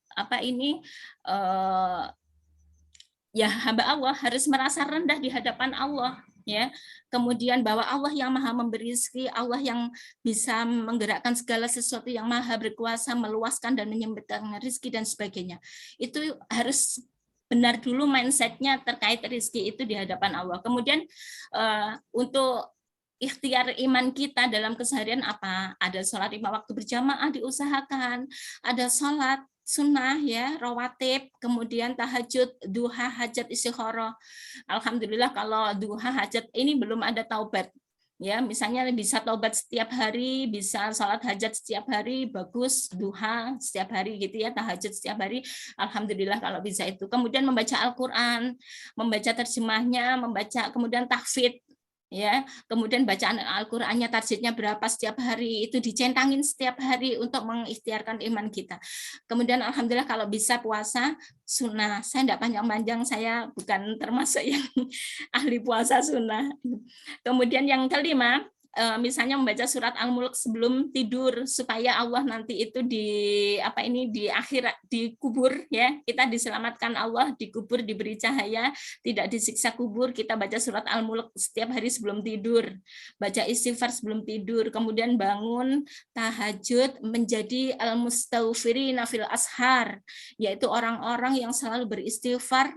ya hamba Allah, harus merasa rendah di hadapan Allah ya. Kemudian bahwa Allah yang Maha memberi rezeki, Allah yang bisa menggerakkan segala sesuatu, yang Maha berkuasa meluaskan dan menyempitkan rezeki dan sebagainya. Itu harus benar dulu mindsetnya terkait rezeki itu di hadapan Allah. Kemudian untuk ikhtiar iman kita dalam keseharian apa? Ada sholat 5 waktu berjamaah diusahakan, ada sholat sunnah ya, rawatib, kemudian tahajud, duha, hajat, istikharah. Alhamdulillah kalau duha, hajat ini belum ada taubat. Ya, misalnya bisa taubat setiap hari, bisa sholat hajat setiap hari, bagus, duha setiap hari gitu ya, tahajud setiap hari, alhamdulillah kalau bisa itu. Kemudian membaca Al-Quran, membaca terjemahnya, membaca kemudian tahfidz, ya, kemudian bacaan Al-Qur'annya targetnya berapa setiap hari, itu dicentangin setiap hari untuk mengikhtiarkan iman kita. Kemudian alhamdulillah kalau bisa puasa sunnah, saya tidak panjang-panjang, saya bukan termasuk yang ahli puasa sunnah. Kemudian yang kelima, misalnya membaca surat Al-Mulk sebelum tidur supaya Allah nanti itu di akhirat dikubur ya, kita diselamatkan Allah, dikubur, diberi cahaya, tidak disiksa kubur. Kita baca surat Al-Mulk setiap hari sebelum tidur, baca istighfar sebelum tidur, kemudian bangun tahajud menjadi al-mustaghfirina fil ashar, yaitu orang-orang yang selalu beristighfar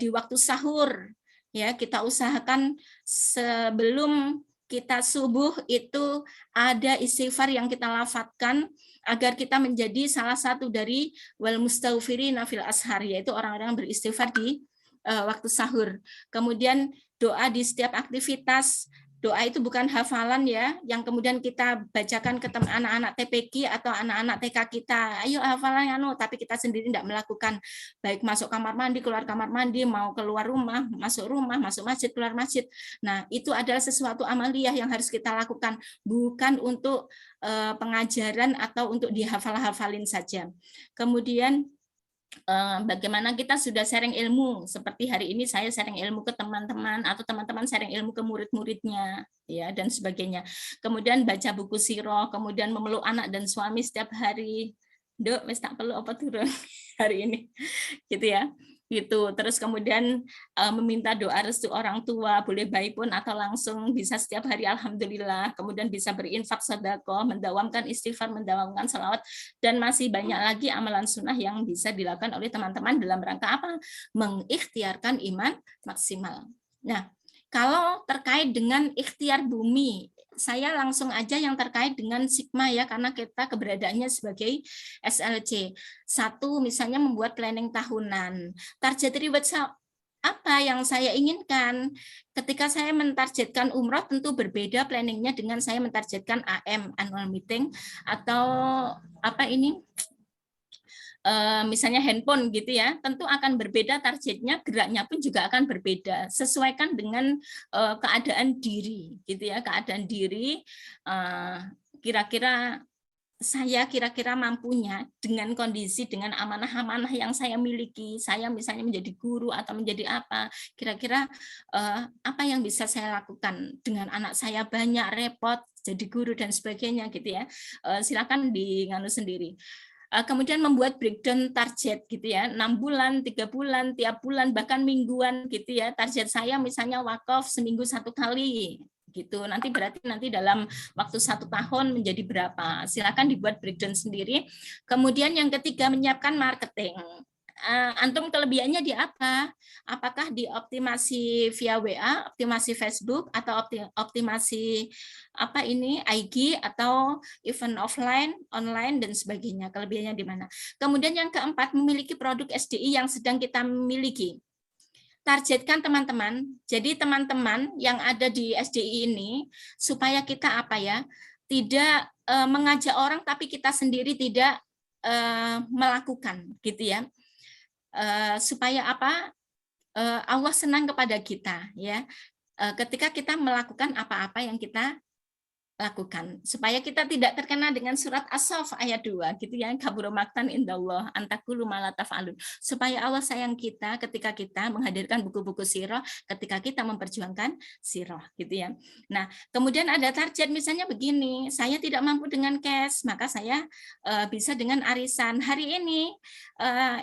di waktu sahur ya. Kita usahakan sebelum kita subuh itu ada istighfar yang kita lafadzkan agar kita menjadi salah satu dari wal mustaghfirina fil ashar, yaitu orang-orang yang beristighfar di waktu sahur. Kemudian doa di setiap aktivitas. Doa itu bukan hafalan ya, yang kemudian kita bacakan ke anak-anak TPQ atau anak-anak TK kita. Ayo hafalan tapi kita sendiri tidak melakukan. Baik masuk kamar mandi, keluar kamar mandi, mau keluar rumah, masuk masjid, keluar masjid. Nah, itu adalah sesuatu amaliyah yang harus kita lakukan, bukan untuk pengajaran atau untuk dihafal-hafalin saja. Kemudian bagaimana kita sudah sharing ilmu, seperti hari ini saya sharing ilmu ke teman-teman atau teman-teman sharing ilmu ke murid-muridnya, ya, dan sebagainya. Kemudian baca buku sirah, kemudian memeluk anak dan suami setiap hari. Dok, wis tak peluk apa turun hari ini, gitu ya. Gitu. Terus kemudian meminta doa restu orang tua, boleh baik pun atau langsung, bisa setiap hari alhamdulillah. Kemudian bisa berinfak sedekah, mendawamkan istighfar, mendawamkan salawat, dan masih banyak lagi amalan sunnah yang bisa dilakukan oleh teman-teman dalam rangka apa? Mengikhtiarkan iman maksimal. Nah, kalau terkait dengan ikhtiar bumi, saya langsung aja yang terkait dengan Sigma ya, karena kita keberadaannya sebagai SLC. Satu, misalnya membuat planning tahunan. Target reward apa yang saya inginkan? Ketika saya mentargetkan umroh tentu berbeda planningnya dengan saya mentargetkan AM, annual meeting, atau apa ini? Misalnya handphone gitu ya, tentu akan berbeda targetnya, geraknya pun juga akan berbeda, sesuaikan dengan keadaan diri gitu ya, keadaan diri, kira-kira saya kira-kira mampunya dengan kondisi, dengan amanah-amanah yang saya miliki, saya misalnya menjadi guru atau menjadi apa, kira-kira apa yang bisa saya lakukan dengan anak saya banyak, repot, jadi guru dan sebagainya gitu ya. Silakan nganu sendiri. Kemudian membuat breakdown target gitu ya, 6 bulan, 3 bulan, tiap bulan, bahkan mingguan gitu ya. Target saya misalnya wakaf seminggu 1 kali gitu. Nanti berarti nanti dalam waktu 1 tahun menjadi berapa. Silakan dibuat breakdown sendiri. Kemudian yang ketiga, menyiapkan marketing. Antum kelebihannya di apa? Apakah dioptimasi via WA, optimasi Facebook, atau optimasi apa ini IG, atau event offline, online, dan sebagainya. Kelebihannya di mana? Kemudian yang keempat, memiliki produk SDI yang sedang kita miliki. Targetkan teman-teman. Jadi teman-teman yang ada di SDI ini, supaya kita apa ya? Tidak mengajak orang tapi kita sendiri tidak melakukan, gitu ya. Supaya apa? Allah senang kepada kita ya, ketika kita melakukan apa-apa yang kita lakukan, supaya kita tidak terkena dengan surat As-Saff ayat 2 gitu ya, kabura maktan indallah antakulu ma la taf'alun, supaya Allah sayang kita ketika kita menghadirkan buku-buku sirah, ketika kita memperjuangkan sirah gitu ya. Nah, kemudian ada target misalnya begini, saya tidak mampu dengan cash, maka saya bisa dengan arisan. Hari ini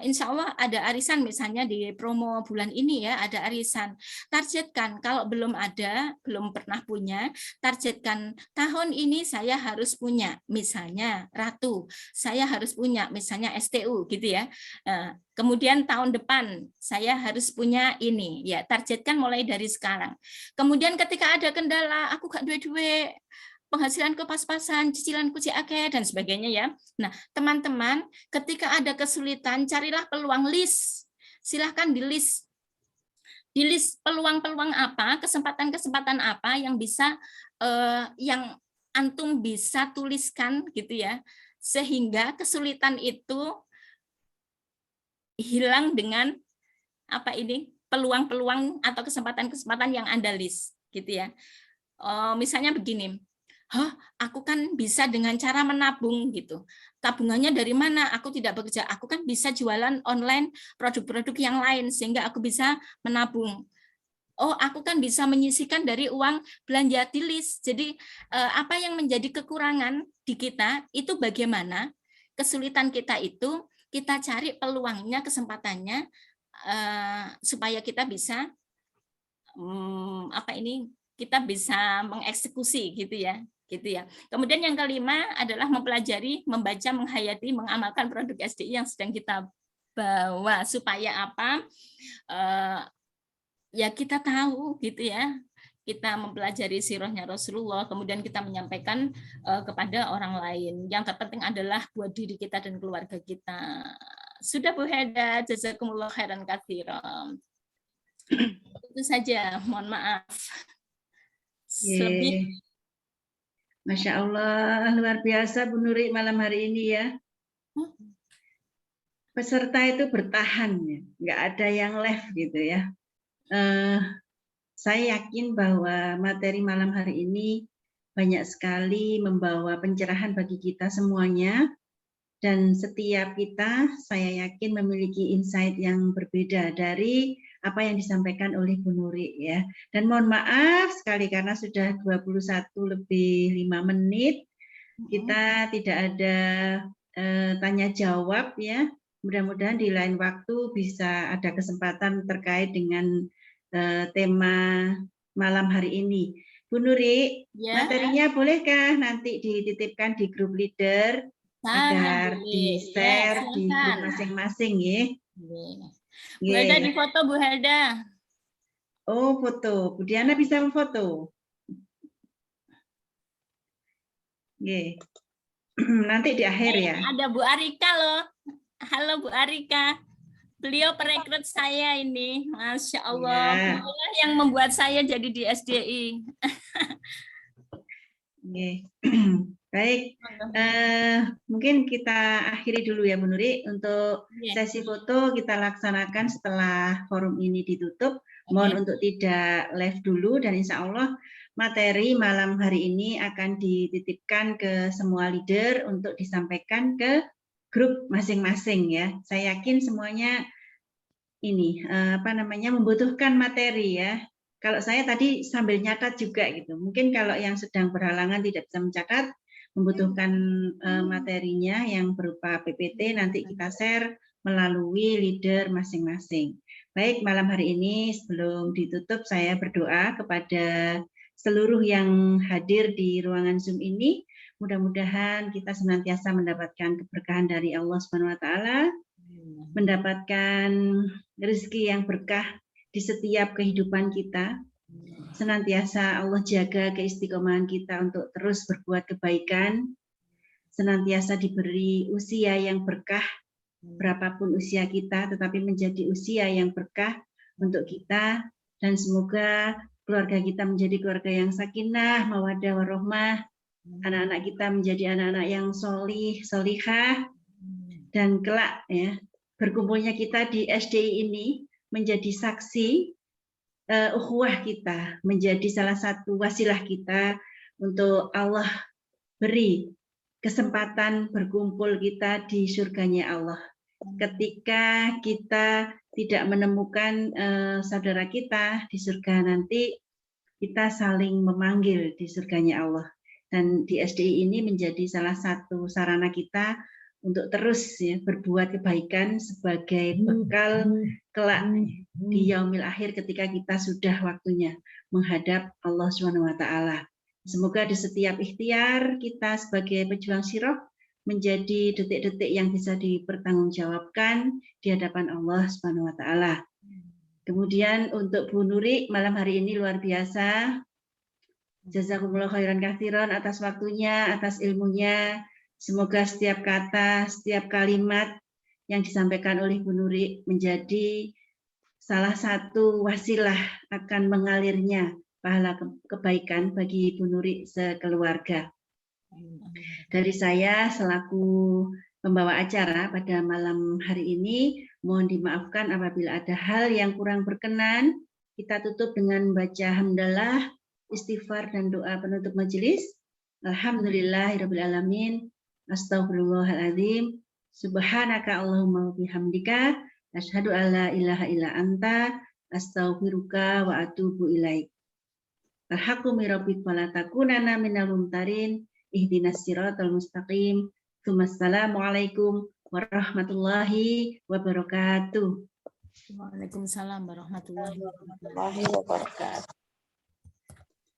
insya Allah ada arisan, misalnya di promo bulan ini ya, ada arisan. Targetkan, kalau belum ada, belum pernah punya, targetkan tahun ini saya harus punya, misalnya Ratu, saya harus punya misalnya STU gitu ya. Kemudian tahun depan saya harus punya ini, ya targetkan mulai dari sekarang. Kemudian ketika ada kendala, aku gak duit-duit, penghasilanku pas-pasan, cicilanku akeh dan sebagainya ya. Nah, teman-teman, ketika ada kesulitan, carilah peluang list. Silahkan di list peluang-peluang apa, kesempatan-kesempatan apa yang bisa yang antum bisa tuliskan gitu ya, sehingga kesulitan itu hilang dengan apa ini, peluang-peluang atau kesempatan-kesempatan yang Anda list gitu ya. Misalnya begini, aku kan bisa dengan cara menabung gitu. Tabungannya dari mana? Aku tidak bekerja, aku kan bisa jualan online produk-produk yang lain sehingga aku bisa menabung. Oh, aku kan bisa menyisihkan dari uang belanja di list. Jadi apa yang menjadi kekurangan di kita itu bagaimana kesulitan kita itu kita cari peluangnya, kesempatannya supaya kita bisa apa ini, kita bisa mengeksekusi gitu ya. Kemudian yang kelima adalah mempelajari, membaca, menghayati, mengamalkan produk SDI yang sedang kita bawa supaya apa? Ya kita tahu gitu ya, kita mempelajari sirahnya Rasulullah, kemudian kita menyampaikan kepada orang lain. Yang terpenting adalah buat diri kita dan keluarga kita. Sudah Bu Heda, jazakumullah khairan katsiran. Itu saja, mohon maaf. Lebih. Masya Allah, luar biasa Bu Nuri malam hari ini ya. Peserta itu bertahan ya, nggak ada yang left gitu ya. Saya yakin bahwa materi malam hari ini banyak sekali membawa pencerahan bagi kita semuanya. dan setiap kita saya yakin memiliki insight yang berbeda dari apa yang disampaikan oleh Bu Nuri ya. Dan mohon maaf sekali karena sudah 21 lebih 5 menit kita tidak ada tanya jawab ya. Mudah-mudahan di lain waktu bisa ada kesempatan terkait dengan tema malam hari ini. Bu Nuri, Ya. materinya bolehkah nanti dititipkan di grup leader agar di-share ya, di grup masing-masing ya? Bu Helda di foto, Bu Helda. Oh, foto. Bu Diana bisa memfoto. Nanti di akhir ya. Ada Bu Arika loh. Halo Bu Arika. Beliau perekrut saya ini. Masya Allah. Ya. Beliau yang membuat saya jadi di SDI. Baik. Mungkin kita akhiri dulu ya Bu Nuri. Untuk sesi foto kita laksanakan setelah forum ini ditutup. Mohon untuk tidak live dulu dan insya Allah materi malam hari ini akan dititipkan ke semua leader untuk disampaikan ke grup masing-masing ya. Saya yakin semuanya ini membutuhkan materi ya. Kalau saya tadi sambil nyatat juga gitu. Mungkin kalau yang sedang berhalangan tidak bisa mencatat, membutuhkan materinya yang berupa PPT nanti kita share melalui leader masing-masing. Baik, malam hari ini sebelum ditutup saya berdoa kepada seluruh yang hadir di ruangan Zoom ini. Mudah-mudahan kita senantiasa mendapatkan keberkahan dari Allah Subhanahu wa taala, mendapatkan rezeki yang berkah di setiap kehidupan kita. Senantiasa Allah jaga keistiqomahan kita untuk terus berbuat kebaikan. Senantiasa diberi usia yang berkah, berapapun usia kita, tetapi menjadi usia yang berkah untuk kita. Dan semoga keluarga kita menjadi keluarga yang sakinah, mawaddah, warahmah. Anak-anak kita menjadi anak-anak yang solih, solihah. Dan kelak ya, berkumpulnya kita di SDI ini menjadi saksi ukhuwah kita, menjadi salah satu wasilah kita untuk Allah beri kesempatan berkumpul kita di surganya Allah. Ketika kita tidak menemukan saudara kita di surga nanti, kita saling memanggil di surganya Allah. Dan di SDI ini menjadi salah satu sarana kita untuk terus ya, berbuat kebaikan sebagai bekal kelak di yaumil akhir ketika kita sudah waktunya menghadap Allah SWT. Semoga di setiap ikhtiar kita sebagai pejuang siroh menjadi detik-detik yang bisa dipertanggungjawabkan di hadapan Allah SWT. Kemudian untuk Bu Nuri malam hari ini luar biasa. Jazakumullah khairan katsiran atas waktunya, atas ilmunya. Semoga setiap kata, setiap kalimat yang disampaikan oleh Bu Nuri menjadi salah satu wasilah akan mengalirnya pahala kebaikan bagi Bu Nuri sekeluarga. Dari saya selaku pembawa acara pada malam hari ini, mohon dimaafkan apabila ada hal yang kurang berkenan. Kita tutup dengan baca hamdalah, istighfar dan doa penutup majelis. Alhamdulillahirabbil alamin. Astaghfirullahaladzim. Subhanaka Allahumma bihamdika asyhadu alla ilaha illa anta astaghfiruka wa atubu ilaik. Al-haqqu min rabbik fala takunanna minal mumtarin. Ihdinas siratal mustaqim. Wassalamualaikum warahmatullahi wabarakatuh. Waalaikumsalam warahmatullahi wabarakatuh.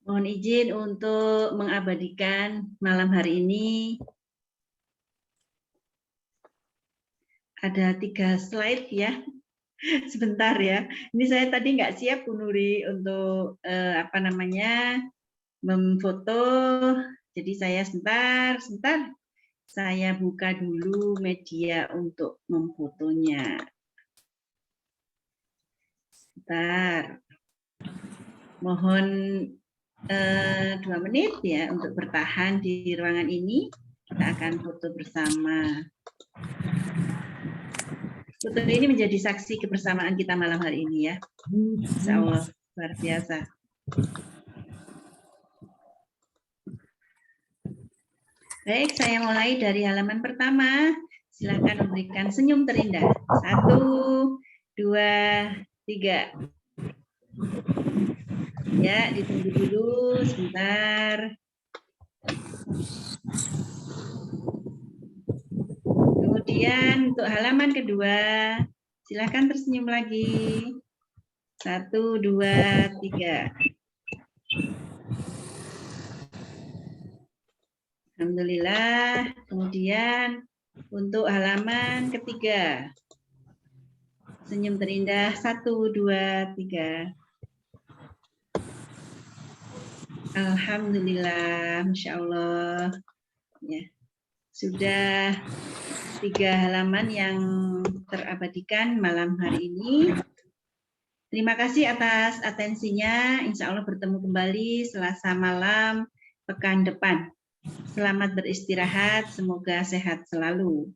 Mohon izin untuk mengabadikan malam hari ini. Ada 3 slide ya. Sebentar ya. Ini saya tadi nggak siap Bu Nuri untuk memfoto. Jadi saya sebentar. Saya buka dulu media untuk memfotonya. Sebentar. Mohon 2 menit ya untuk bertahan di ruangan ini. Kita akan foto bersama. Foto ini menjadi saksi kebersamaan kita malam hari ini ya. Insya Allah luar biasa. Baik, saya mulai dari halaman pertama. Silakan memberikan senyum terindah. 1, 2, 3. Ya, ditunggu dulu sebentar. Kemudian untuk halaman kedua, silakan tersenyum lagi. 1, 2, 3. Alhamdulillah. Kemudian untuk halaman ketiga, senyum terindah. 1, 2, 3. Alhamdulillah, Masya Allah. Ya, sudah 3 halaman yang terabadikan malam hari ini. Terima kasih atas atensinya. Insya Allah bertemu kembali Selasa malam pekan depan. Selamat beristirahat, semoga sehat selalu.